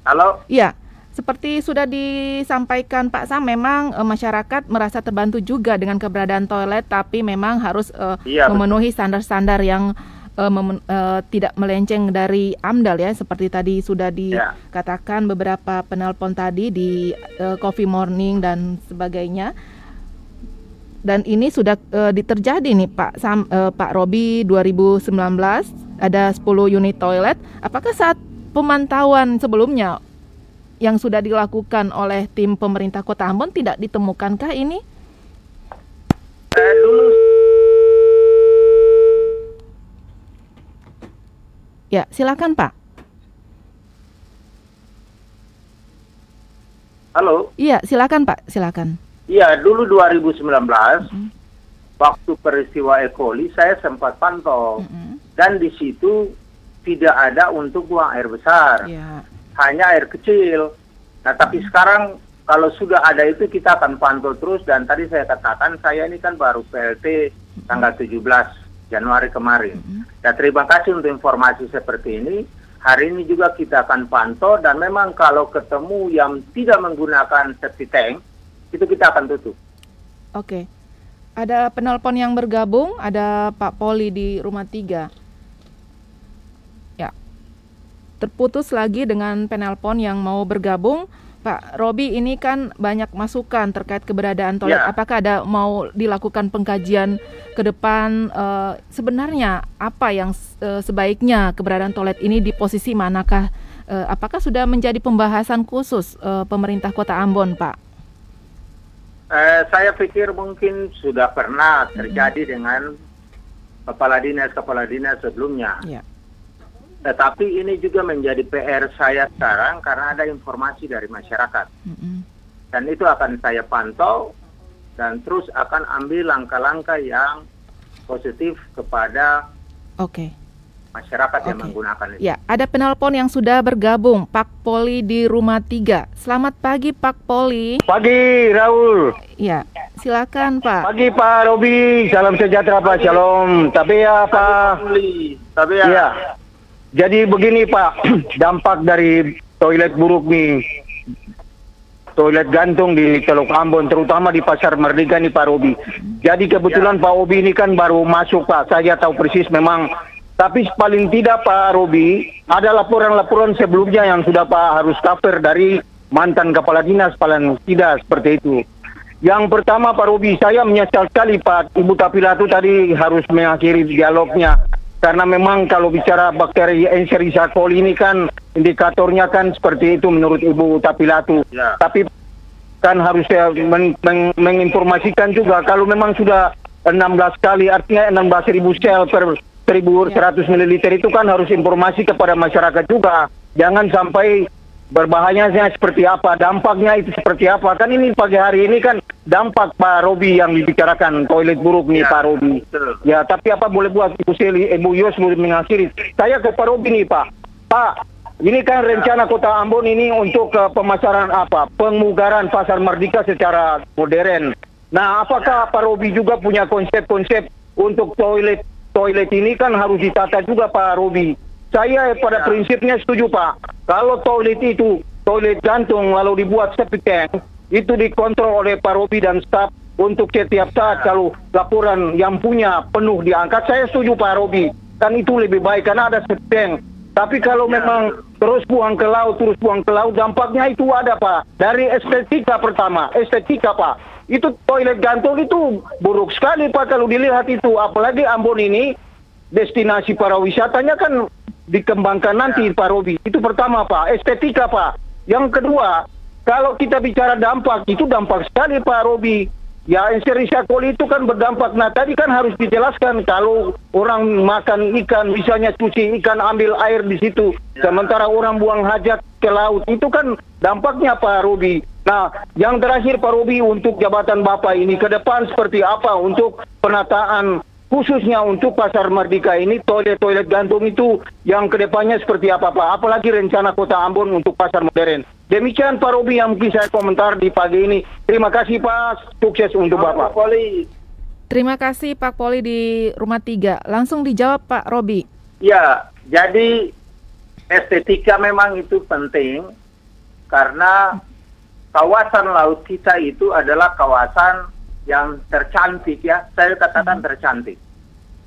Halo? Iya. Seperti sudah disampaikan Pak Sam, memang masyarakat merasa terbantu juga dengan keberadaan toilet, tapi memang harus memenuhi standar-standar yang tidak melenceng dari AMDAL ya, seperti tadi sudah dikatakan beberapa penelpon tadi di Coffee Morning dan sebagainya. Dan ini sudah terjadi nih Pak Robi, 2019 ada 10 unit toilet. Apakah saat pemantauan sebelumnya yang sudah dilakukan oleh tim pemerintah Kota Ambon tidak ditemukankah ini? Ya, silakan Pak. Halo? Iya, silakan Pak, silakan. Iya, dulu 2019, waktu peristiwa E. coli, saya sempat pantau. Dan di situ tidak ada untuk buang air besar. Hanya air kecil. Nah, tapi sekarang kalau sudah ada itu kita akan pantau terus, dan tadi saya katakan saya ini kan baru PLT tanggal 17 Januari kemarin. Dan terima kasih untuk informasi seperti ini. Hari ini juga kita akan pantau, dan memang kalau ketemu yang tidak menggunakan septic tank, itu kita akan tutup. Oke. Ada penelpon yang bergabung, ada Pak Poli di Rumah 3. Terputus lagi dengan penelpon yang mau bergabung. Pak Robi, ini kan banyak masukan terkait keberadaan toilet. Apakah ada mau dilakukan pengkajian ke depan, sebenarnya apa yang sebaiknya keberadaan toilet ini di posisi manakah? Apakah sudah menjadi pembahasan khusus pemerintah Kota Ambon, Pak? Saya pikir mungkin sudah pernah terjadi dengan kepala dinas sebelumnya. Tetapi ini juga menjadi PR saya sekarang karena ada informasi dari masyarakat. Dan itu akan saya pantau dan terus akan ambil langkah-langkah yang positif kepada masyarakat yang menggunakan itu. Ya, ada penelpon yang sudah bergabung, Pak Poli di Rumah 3. Selamat pagi Pak Poli. Pagi Raul. Ya, silakan Pak. Pagi Pak Robi, salam sejahtera Pak, shalom. Tapi ya Pak. Iya. Jadi begini Pak, dampak dari toilet buruk nih, toilet gantung di Teluk Ambon, terutama di Pasar Merdeka nih Pak Robi. Jadi kebetulan Pak Robi ini kan baru masuk Pak, saya tahu persis memang. Tapi paling tidak Pak Robi, ada laporan-laporan sebelumnya yang sudah Pak harus cover dari mantan kepala dinas, paling tidak seperti itu. Yang pertama Pak Robi, saya menyesal sekali Pak, Ibu Tapilatu tadi harus mengakhiri dialognya. Karena memang kalau bicara bakteri Escherichia coli ini kan indikatornya kan seperti itu menurut Ibu Tapilatu. Tapi kan harus menginformasikan juga kalau memang sudah 16 kali, artinya 16.000 sel per 1.100 ml itu kan harus informasi kepada masyarakat juga. Jangan sampai berbahayanya seperti apa, dampaknya itu seperti apa. Kan ini pagi hari ini kan dampak Pak Robi yang dibicarakan, toilet buruk nih Pak Robi. Ya, tapi apa boleh buat Ibu Yos boleh mengakhiri. Saya ke Pak Robi nih Pak. Pak, ini kan rencana Kota Ambon ini untuk pemasaran pemugaran Pasar Merdeka secara modern. Nah, apakah Pak Robi juga punya konsep-konsep untuk toilet ini kan harus ditata juga Pak Robi. Saya pada prinsipnya setuju Pak. Kalau toilet itu, toilet gantung lalu dibuat septic tank, itu dikontrol oleh Pak Robi dan staf untuk setiap saat kalau laporan yang punya penuh diangkat. Saya setuju Pak Robi. kan itu lebih baik karena ada seteng. Tapi kalau memang terus buang ke laut, dampaknya itu ada, Pak. Dari estetika pertama, Pak. Itu toilet gantung itu buruk sekali, Pak, kalau dilihat itu. Apalagi Ambon ini, destinasi para wisatanya kan dikembangkan nanti, Pak Robi. Itu pertama, Pak. Estetika, Pak. Yang kedua, kalau kita bicara dampak, itu dampak sekali, Pak Robi. Ya, Enserisakol itu kan berdampak. Nah, tadi kan harus dijelaskan kalau orang makan ikan, misalnya cuci ikan, ambil air di situ. Sementara orang buang hajat ke laut. Itu kan dampaknya, Pak Robi. Nah, yang terakhir, Pak Robi, untuk jabatan Bapak ini ke depan seperti apa untuk penataan, khususnya untuk Pasar Merdeka ini, toilet-toilet gantung itu yang ke depannya seperti apa, Pak? Apalagi rencana Kota Ambon untuk pasar modern. Demikian Pak Robi yang mungkin saya komentar di pagi ini. Terima kasih Pak, sukses untuk Bapak. Terima kasih Pak Poli di Rumah 3. Langsung dijawab Pak Robi. Ya, jadi estetika memang itu penting karena kawasan laut kita itu adalah kawasan yang tercantik ya. Saya katakan tercantik.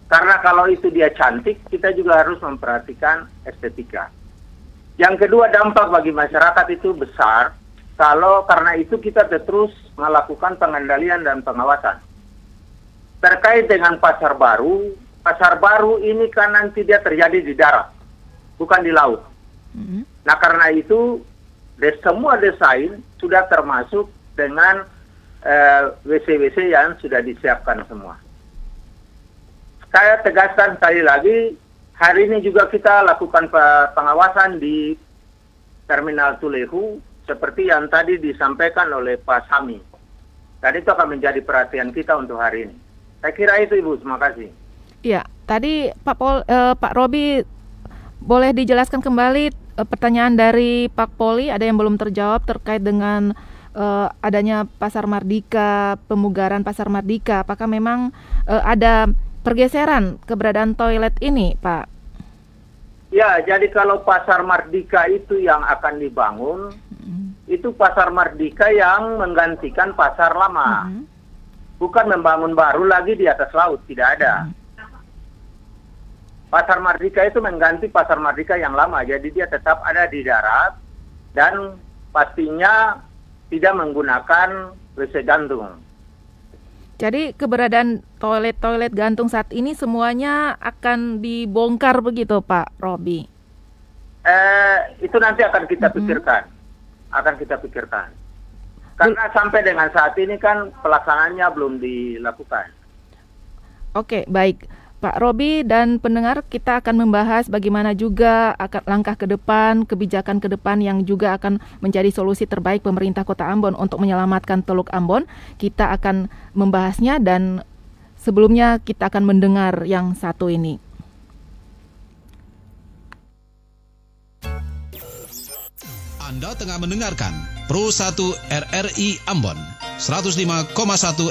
Karena kalau itu dia cantik, kita juga harus memperhatikan estetika. Yang kedua, dampak bagi masyarakat itu besar kalau karena itu kita terus melakukan pengendalian dan pengawasan. Terkait dengan pasar baru ini kan nanti dia terjadi di darat, bukan di laut. Nah, karena itu semua desain sudah termasuk dengan WC-WC yang sudah disiapkan semua. Saya tegaskan sekali lagi, hari ini juga kita lakukan pengawasan di Terminal Tulehu seperti yang tadi disampaikan oleh Pak Sami. Dan itu akan menjadi perhatian kita untuk hari ini. Saya kira itu Ibu, terima kasih. Iya, tadi Pak Robi boleh dijelaskan kembali pertanyaan dari Pak Poli, ada yang belum terjawab terkait dengan adanya Pasar Merdeka, pemugaran Pasar Merdeka. Apakah memang ada pergeseran keberadaan toilet ini, Pak? Ya, jadi kalau Pasar Merdeka itu yang akan dibangun, itu Pasar Merdeka yang menggantikan pasar lama. Bukan membangun baru lagi di atas laut, tidak ada. Pasar Merdeka itu mengganti Pasar Merdeka yang lama, jadi dia tetap ada di darat dan pastinya tidak menggunakan WC gantung. Jadi keberadaan toilet-toilet gantung saat ini semuanya akan dibongkar begitu Pak Robi? Itu nanti akan kita pikirkan. Karena sampai dengan saat ini kan pelaksanaannya belum dilakukan. Oke, baik. Pak Robi dan pendengar, kita akan membahas bagaimana juga langkah ke depan, kebijakan ke depan yang juga akan menjadi solusi terbaik pemerintah Kota Ambon untuk menyelamatkan Teluk Ambon. Kita akan membahasnya dan sebelumnya kita akan mendengar yang satu ini. Anda tengah mendengarkan Pro 1 RRI Ambon 105,1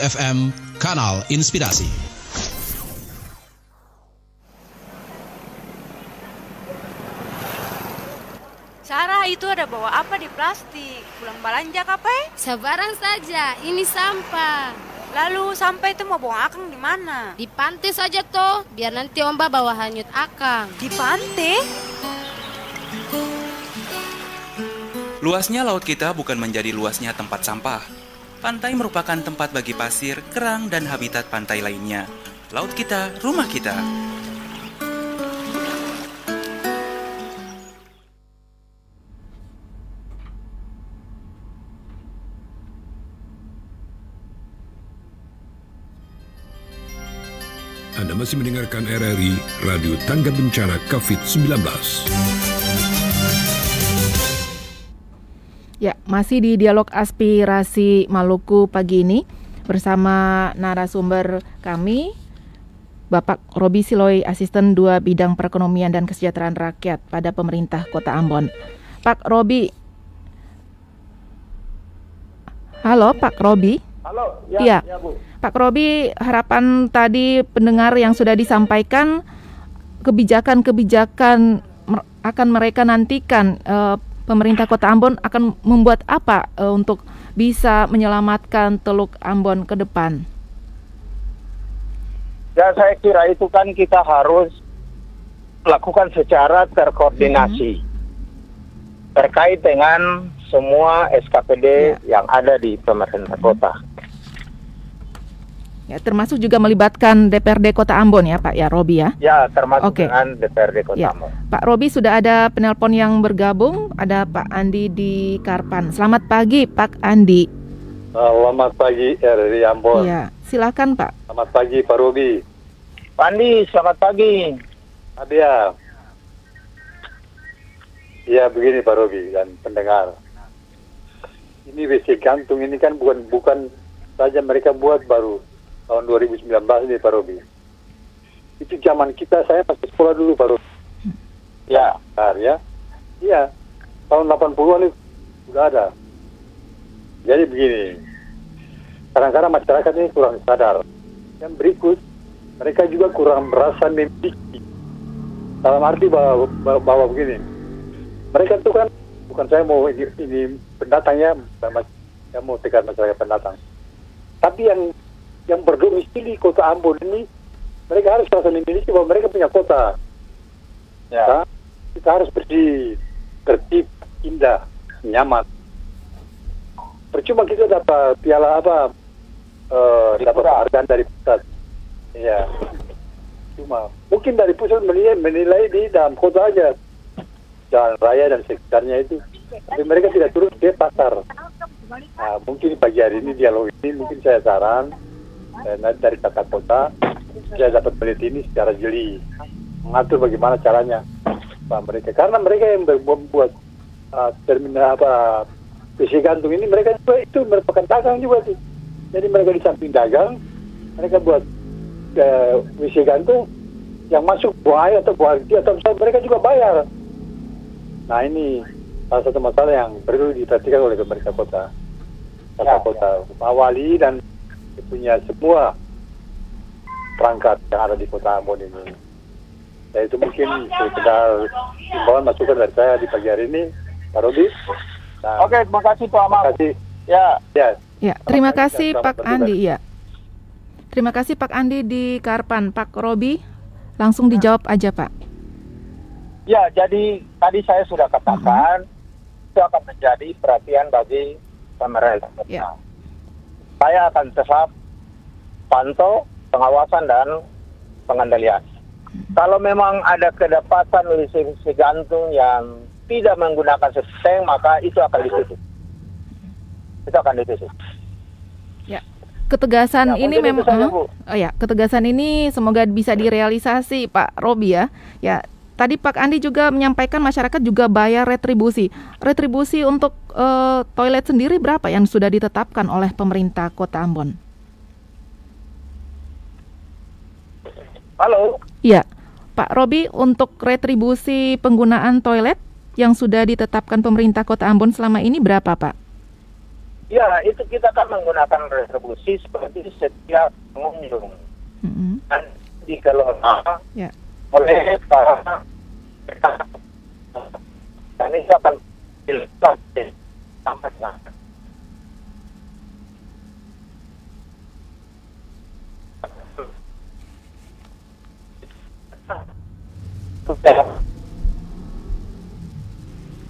FM Kanal Inspirasi. Sarah, itu ada bawa apa di plastik? Pulang belanja apa? Sabaran saja, ini sampah. Lalu sampah itu mau buang akang di mana? Di pantai saja toh, biar nanti Omba bawa hanyut akang. Di pantai? Luasnya laut kita bukan menjadi luasnya tempat sampah. Pantai merupakan tempat bagi pasir, kerang, dan habitat pantai lainnya. Laut kita, rumah kita. Anda masih mendengarkan RRI Radio Tangga Bencana COVID-19. Ya, masih di Dialog Aspirasi Maluku pagi ini bersama narasumber kami, Bapak Robi Siloi, Asisten 2 Bidang Perekonomian dan Kesejahteraan Rakyat pada Pemerintah Kota Ambon. Pak Robi. Halo, Pak Robi. Halo, ya Bu. Pak Robi, harapan tadi pendengar yang sudah disampaikan, kebijakan-kebijakan akan mereka nantikan, pemerintah Kota Ambon akan membuat apa untuk bisa menyelamatkan Teluk Ambon ke depan? Ya, saya kira itu kan kita harus lakukan secara terkoordinasi terkait dengan semua SKPD yang ada di pemerintah kota. Ya, termasuk juga melibatkan DPRD Kota Ambon ya Pak ya, Robi ya? Ya, termasuk dengan DPRD Kota Ambon. Pak Robi, sudah ada penelpon yang bergabung, ada Pak Andi di Karpan. Selamat pagi Pak Andi. Selamat pagi RRI Ambon. Ya, silakan Pak. Selamat pagi Pak Robi. Pak Andi, selamat pagi. Adia. Ya begini Pak Robi dan pendengar. Ini WC gantung ini kan bukan saja mereka buat baru tahun 2019 ini Pak Robi. Itu zaman kita, saya masih sekolah dulu Pak Robi. Ya. Ya. Iya. Tahun 80-an itu sudah ada. Jadi begini. Kadang-kadang masyarakat ini kurang sadar. Yang berikut, mereka juga kurang merasa memiliki. Dalam arti bahwa begini. Mereka itu kan, bukan saya mau ini pendatangnya, saya mau tekan masyarakat pendatang. Tapi yang berdomisili Kota Ambon ini, mereka harus merasa memiliki bahwa mereka punya kota. Ya. Kita harus bersih, tertib, indah, nyaman. Percuma kita dapat piala dapat penghargaan dari pusat. Ya. Cuma mungkin dari pusat menilai di dalam kota aja, jalan raya dan sekitarnya itu. Tapi mereka tidak turun ke pasar. Nah, mungkin pagi hari ini dialog ini mungkin saya saran dari tata kota saya dapat melihat ini secara jeli, mengatur bagaimana caranya mereka, karena mereka yang membuat terminal WC gantung ini, mereka juga itu merupakan dagang juga sih. Jadi mereka di samping dagang, mereka buat WC gantung yang masuk buang air atau buang air atau mereka juga bayar. Nah ini salah satu masalah yang perlu diperhatikan oleh pemerintah kota, kota Wali dan punya semua perangkat yang ada di Kota Ambon ini. Ya itu mungkin sekedar himbauan masukan dari saya di pagi hari ini, Pak Robi. Oke, terima kasih Pak Ahmad. Terima kasih. Ya, terima kasih Pak Andi. Ya, terima kasih Pak Andi di Karpan. Pak Robi, langsung dijawab aja Pak. Ya, jadi tadi saya sudah katakan itu akan menjadi perhatian bagi pemerintah. Ya. Saya akan tetap pantau pengawasan dan pengendalian. Kalau memang ada kedapatan WC gantung yang tidak menggunakan sistem, maka itu akan ditutup. Ya, ketegasan ini memang ketegasan ini semoga bisa direalisasi Pak Robi ya. Ya, tadi Pak Andi juga menyampaikan masyarakat juga bayar retribusi. Retribusi untuk toilet sendiri berapa yang sudah ditetapkan oleh pemerintah Kota Ambon? Halo. Iya, Pak Robi, untuk retribusi penggunaan toilet yang sudah ditetapkan pemerintah Kota Ambon selama ini berapa, Pak? Ya, itu kita kan menggunakan retribusi seperti setiap pengunjung. Dan dikelola oleh para dan ini akan dilepas sampai sekarang.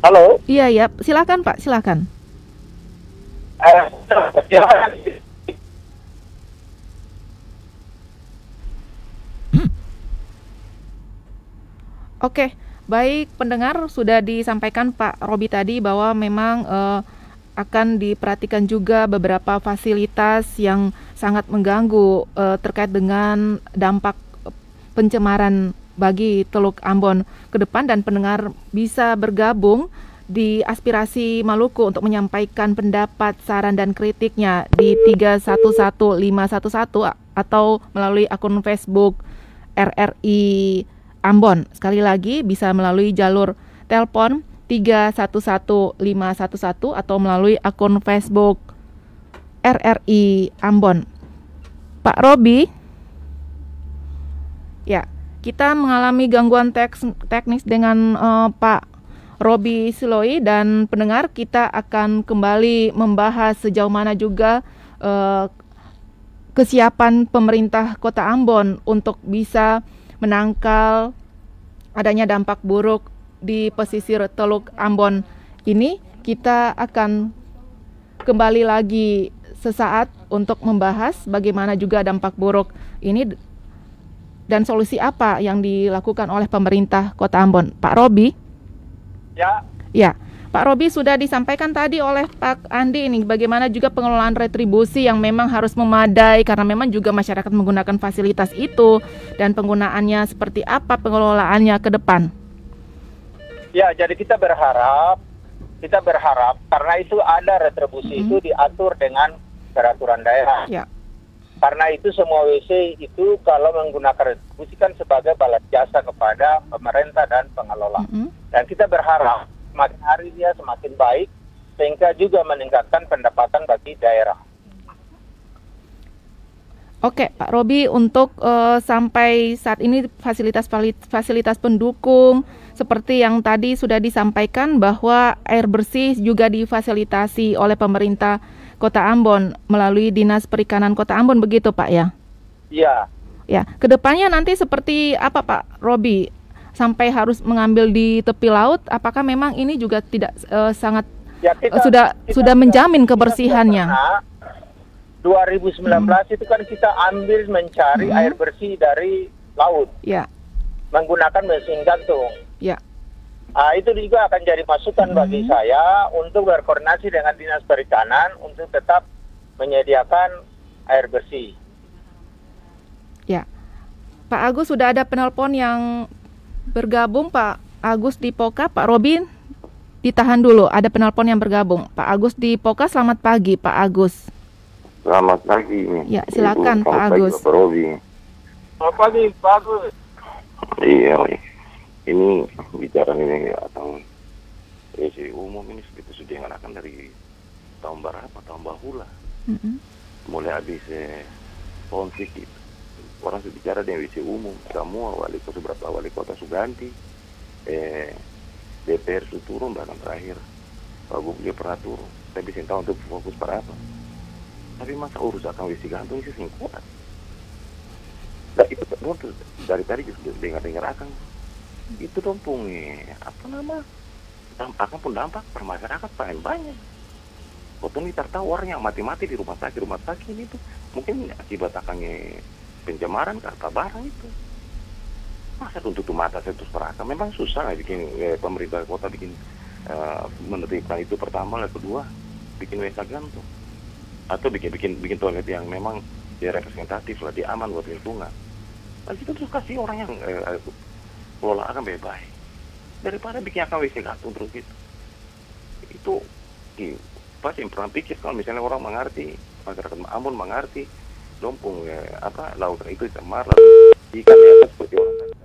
Halo? Iya, silakan Pak, silakan. Oke, baik pendengar, sudah disampaikan Pak Robi tadi bahwa memang akan diperhatikan juga beberapa fasilitas yang sangat mengganggu terkait dengan dampak pencemaran bagi Teluk Ambon ke depan, dan pendengar bisa bergabung di Aspirasi Maluku untuk menyampaikan pendapat, saran dan kritiknya di 311511 atau melalui akun Facebook RRI Ambon. Sekali lagi bisa melalui jalur telepon 311511 atau melalui akun Facebook RRI Ambon. Pak Robi, ya, kita mengalami gangguan teknis dengan Pak Robi Siloi, dan pendengar, kita akan kembali membahas sejauh mana juga kesiapan pemerintah Kota Ambon untuk bisa menangkal adanya dampak buruk di pesisir Teluk Ambon ini. Kita akan kembali lagi sesaat untuk membahas bagaimana juga dampak buruk ini dan solusi apa yang dilakukan oleh pemerintah Kota Ambon. Pak Robi? Ya, Pak Robi, sudah disampaikan tadi oleh Pak Andi ini bagaimana juga pengelolaan retribusi yang memang harus memadai karena memang juga masyarakat menggunakan fasilitas itu dan penggunaannya seperti apa pengelolaannya ke depan. Ya, jadi kita berharap karena itu ada retribusi itu diatur dengan peraturan daerah. Ya. Karena itu semua WC itu kalau menggunakan retribusi kan sebagai balas jasa kepada pemerintah dan pengelola. Dan kita berharap semakin hari dia semakin baik sehingga juga meningkatkan pendapatan bagi daerah. Oke, Pak Robi, untuk sampai saat ini fasilitas pendukung seperti yang tadi sudah disampaikan bahwa air bersih juga difasilitasi oleh pemerintah Kota Ambon melalui Dinas Perikanan Kota Ambon, begitu Pak ya? Iya. Ya, kedepannya nanti seperti apa Pak Robi? Sampai harus mengambil di tepi laut, apakah memang ini juga tidak sangat sudah menjamin kebersihannya? 2019 itu kan kita ambil mencari air bersih dari laut. Ya. Menggunakan mesin gantung. Ya. Itu juga akan jadi masukan bagi saya untuk berkoordinasi dengan Dinas Perikanan untuk tetap menyediakan air bersih. Ya. Pak Agus, sudah ada penelpon yang bergabung, Pak Agus di Poka. Pak Robin, ditahan dulu, ada penelpon yang bergabung. Pak Agus di Poka, selamat pagi Pak Agus. Selamat pagi. Ya, silakan Pak Agus. Pak Robi. Selamat pagi Pak Agus. Iya, ini bicara ini atau WC umum ini sudah dianggarkan dari tahun berapa, tahun bahula. Mulai habis konflik itu. Orang sudah bicara dengan WC umum, semua beberapa wali kota sudah ganti, DPR sudah turun, bahkan terakhir Pak Gubernur pernah turun. Saya bisa tahu untuk fokus pada apa. Tapi masa urusan WC gantung ini sih kuat. Dan itu dari tadi sudah dengar akan itu dompung apa nama dampak per masyarakat paling banyak. Potong kita tahu orang yang mati-mati di rumah sakit ini tuh mungkin akibat akannya pencemaran ke apa barang itu. Masa tutup mata saya terus peraka, memang susah lah bikin pemerintah kota bikin menertibkan itu pertama, kedua bikin WC gantung atau bikin toilet yang memang dia representatif lah, dia aman buat lingkungan. Dan itu terus kasih orang yang kelola akan baik-baik daripada bikin akan WC gantung terus gitu. Itu pasti pernah pikir kalau misalnya orang mengerti, masyarakat Ambon mengerti dompung lautan itu cemar ikan seperti orang tadi.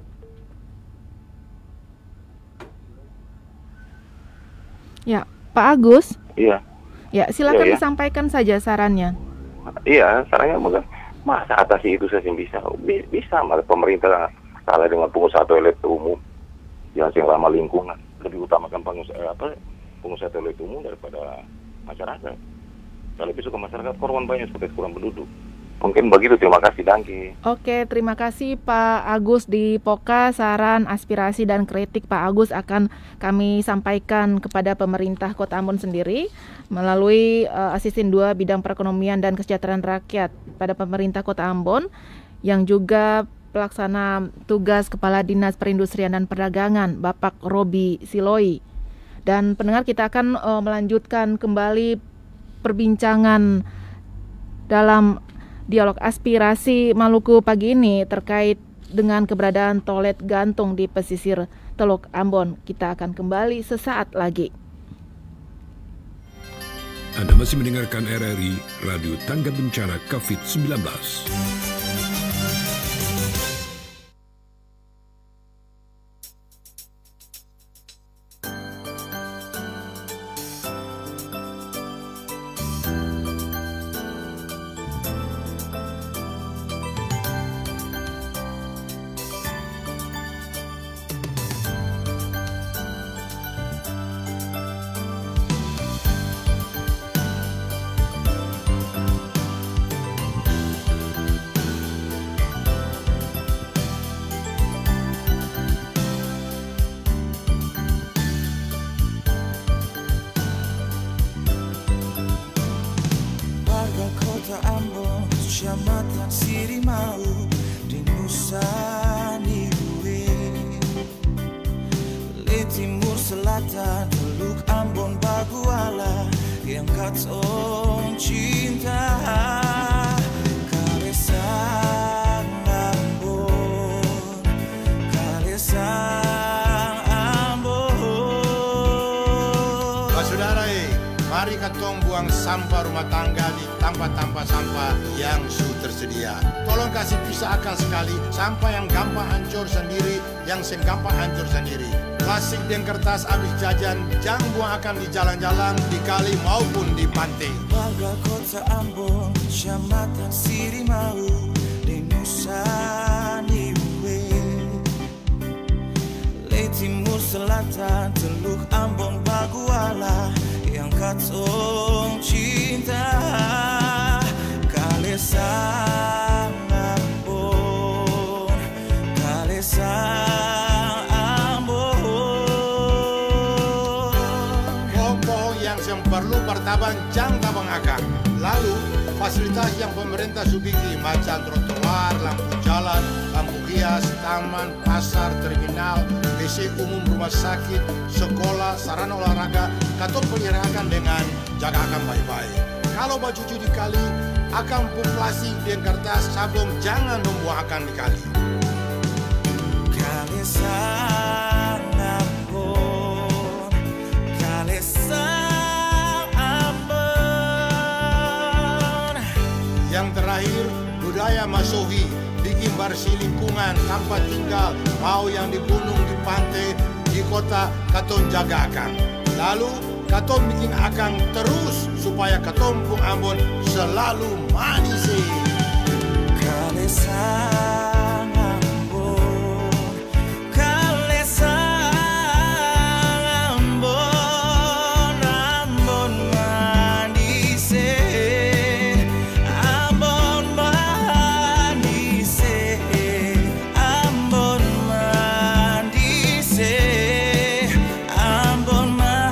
Ya, Pak Agus. Iya. Ya, silakan disampaikan saja sarannya. Iya, sarannya masa atasi itu saja bisa pemerintah kalah dengan pengusaha toilet umum yang ramah lingkungan, lebih utamakan pengusaha toilet umum daripada masyarakat. Kalau besok ke masyarakat korban banyak seperti kurang penduduk. Mungkin begitu, terima kasih Dangki. Oke, terima kasih Pak Agus di Poka. Saran, aspirasi, dan kritik Pak Agus akan kami sampaikan kepada pemerintah Kota Ambon sendiri melalui Asisten 2 Bidang Perekonomian dan Kesejahteraan Rakyat pada pemerintah Kota Ambon yang juga pelaksana tugas Kepala Dinas Perindustrian dan Perdagangan Bapak Robi Siloi. Dan pendengar, kita akan melanjutkan kembali perbincangan dalam dialog aspirasi Maluku pagi ini terkait dengan keberadaan toilet gantung di pesisir Teluk Ambon. Kita akan kembali sesaat lagi. Anda masih mendengarkan RRI Radio Tangga Bencana COVID-19. Kecamatan Sirimau di Nusa Niue, le timur selatan Teluk Ambon Baguala yang katong cinta. Kalesang Ambon, Kalesang Ambon. Saudara, mari katong buang sampah rumah tangga di tempat-tempat sampah yang sudah tersedia. Tolong kasih pisahkan sekali sampah yang gampang hancur sendiri, yang gampang hancur sendiri. Plastik dan kertas habis jajan jangan buang akan di jalan-jalan, di kali maupun di pantai. Warga Kota Ambon, Kecamatan Sirimau di Nusa Niue, le timur selatan Teluk Ambon Baguala yang katong cinta. Kalesang Ambon, Kalesang Ambon. Pohon-pohon yang perlu bertabang jangan tabang akang. Lalu fasilitas yang pemerintah subiki macam trotoar, lampu jalan, lampu hias, taman, pasar, terminal, WC umum, rumah sakit, sekolah, sarana olahraga, katong peliharakan dengan jaga akan baik-baik. Kalau baju cuci di kali, akan pun plastik dan kertas sabun jangan membuang akan di kali. Kalesang Ambon, Kalesang Ambon. Yang terakhir, budaya Masohi, bikin bersih lingkungan, tempat tinggal, mau yang di gunung, di pantai, di kota, katong jaga akan. Lalu katong bikin akan terus supaya katompung Ambon selalu manis. Kalesang Ambon, Kalesang Ambon, Ambon manis, Ambon manis, Ambon manis, Ambon manis.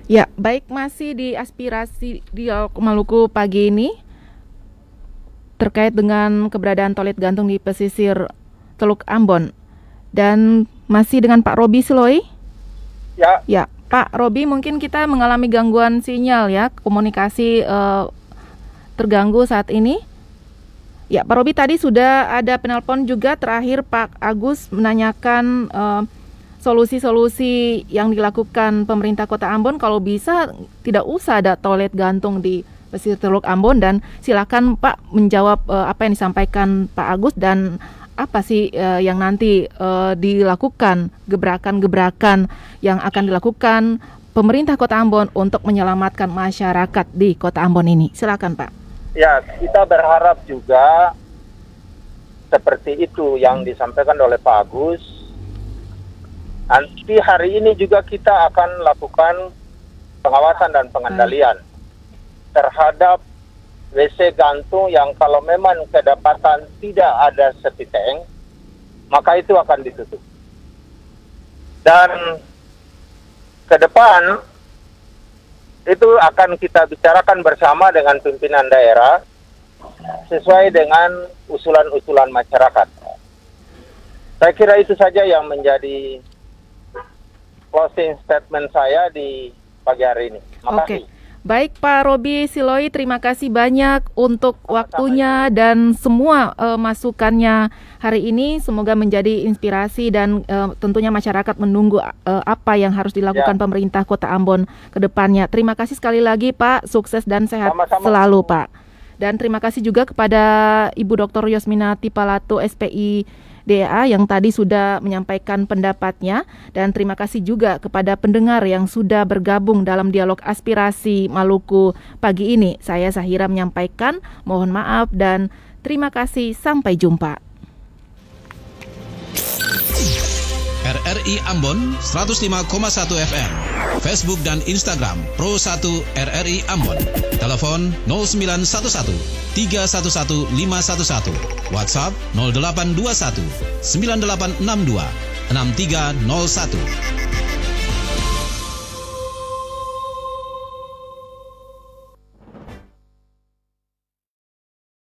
Ya, baik, masih di aspirasi Dialog Maluku pagi ini terkait dengan keberadaan toilet gantung di pesisir Teluk Ambon. Dan masih dengan Pak Robi Siloi. Ya. Ya, Pak Robi, mungkin kita mengalami gangguan sinyal ya, komunikasi terganggu saat ini. Ya, Pak Robi, tadi sudah ada penelpon juga terakhir Pak Agus menanyakan solusi-solusi yang dilakukan pemerintah Kota Ambon, kalau bisa tidak usah ada toilet gantung di pesisir Teluk Ambon. Dan silakan Pak menjawab apa yang disampaikan Pak Agus dan apa sih yang nanti dilakukan, gebrakan-gebrakan yang akan dilakukan pemerintah Kota Ambon untuk menyelamatkan masyarakat di Kota Ambon ini. Silakan Pak. Ya, kita berharap juga seperti itu yang disampaikan oleh Pak Agus. Nanti hari ini juga kita akan lakukan pengawasan dan pengendalian terhadap WC gantung yang kalau memang kedapatan tidak ada septic tank, maka itu akan ditutup. Dan ke depan itu akan kita bicarakan bersama dengan pimpinan daerah sesuai dengan usulan-usulan masyarakat. Saya kira itu saja yang menjadi closing statement saya di pagi hari ini. Makasih. Baik Pak Robi Siloi, terima kasih banyak untuk waktunya dan semua masukannya hari ini. Semoga menjadi inspirasi dan tentunya masyarakat menunggu apa yang harus dilakukan pemerintah Kota Ambon ke depannya. Terima kasih sekali lagi Pak, sukses dan sehat selalu Pak. Dan terima kasih juga kepada Ibu Dr. Yosmina Tipalato SPI DEA yang tadi sudah menyampaikan pendapatnya, dan terima kasih juga kepada pendengar yang sudah bergabung dalam dialog aspirasi Maluku pagi ini. Saya Zahira menyampaikan, mohon maaf dan terima kasih, sampai jumpa. RRI Ambon 105,1 FM. Facebook dan Instagram Pro 1 RRI Ambon. Telepon 0911 311 511. WhatsApp 0821 9862 6301.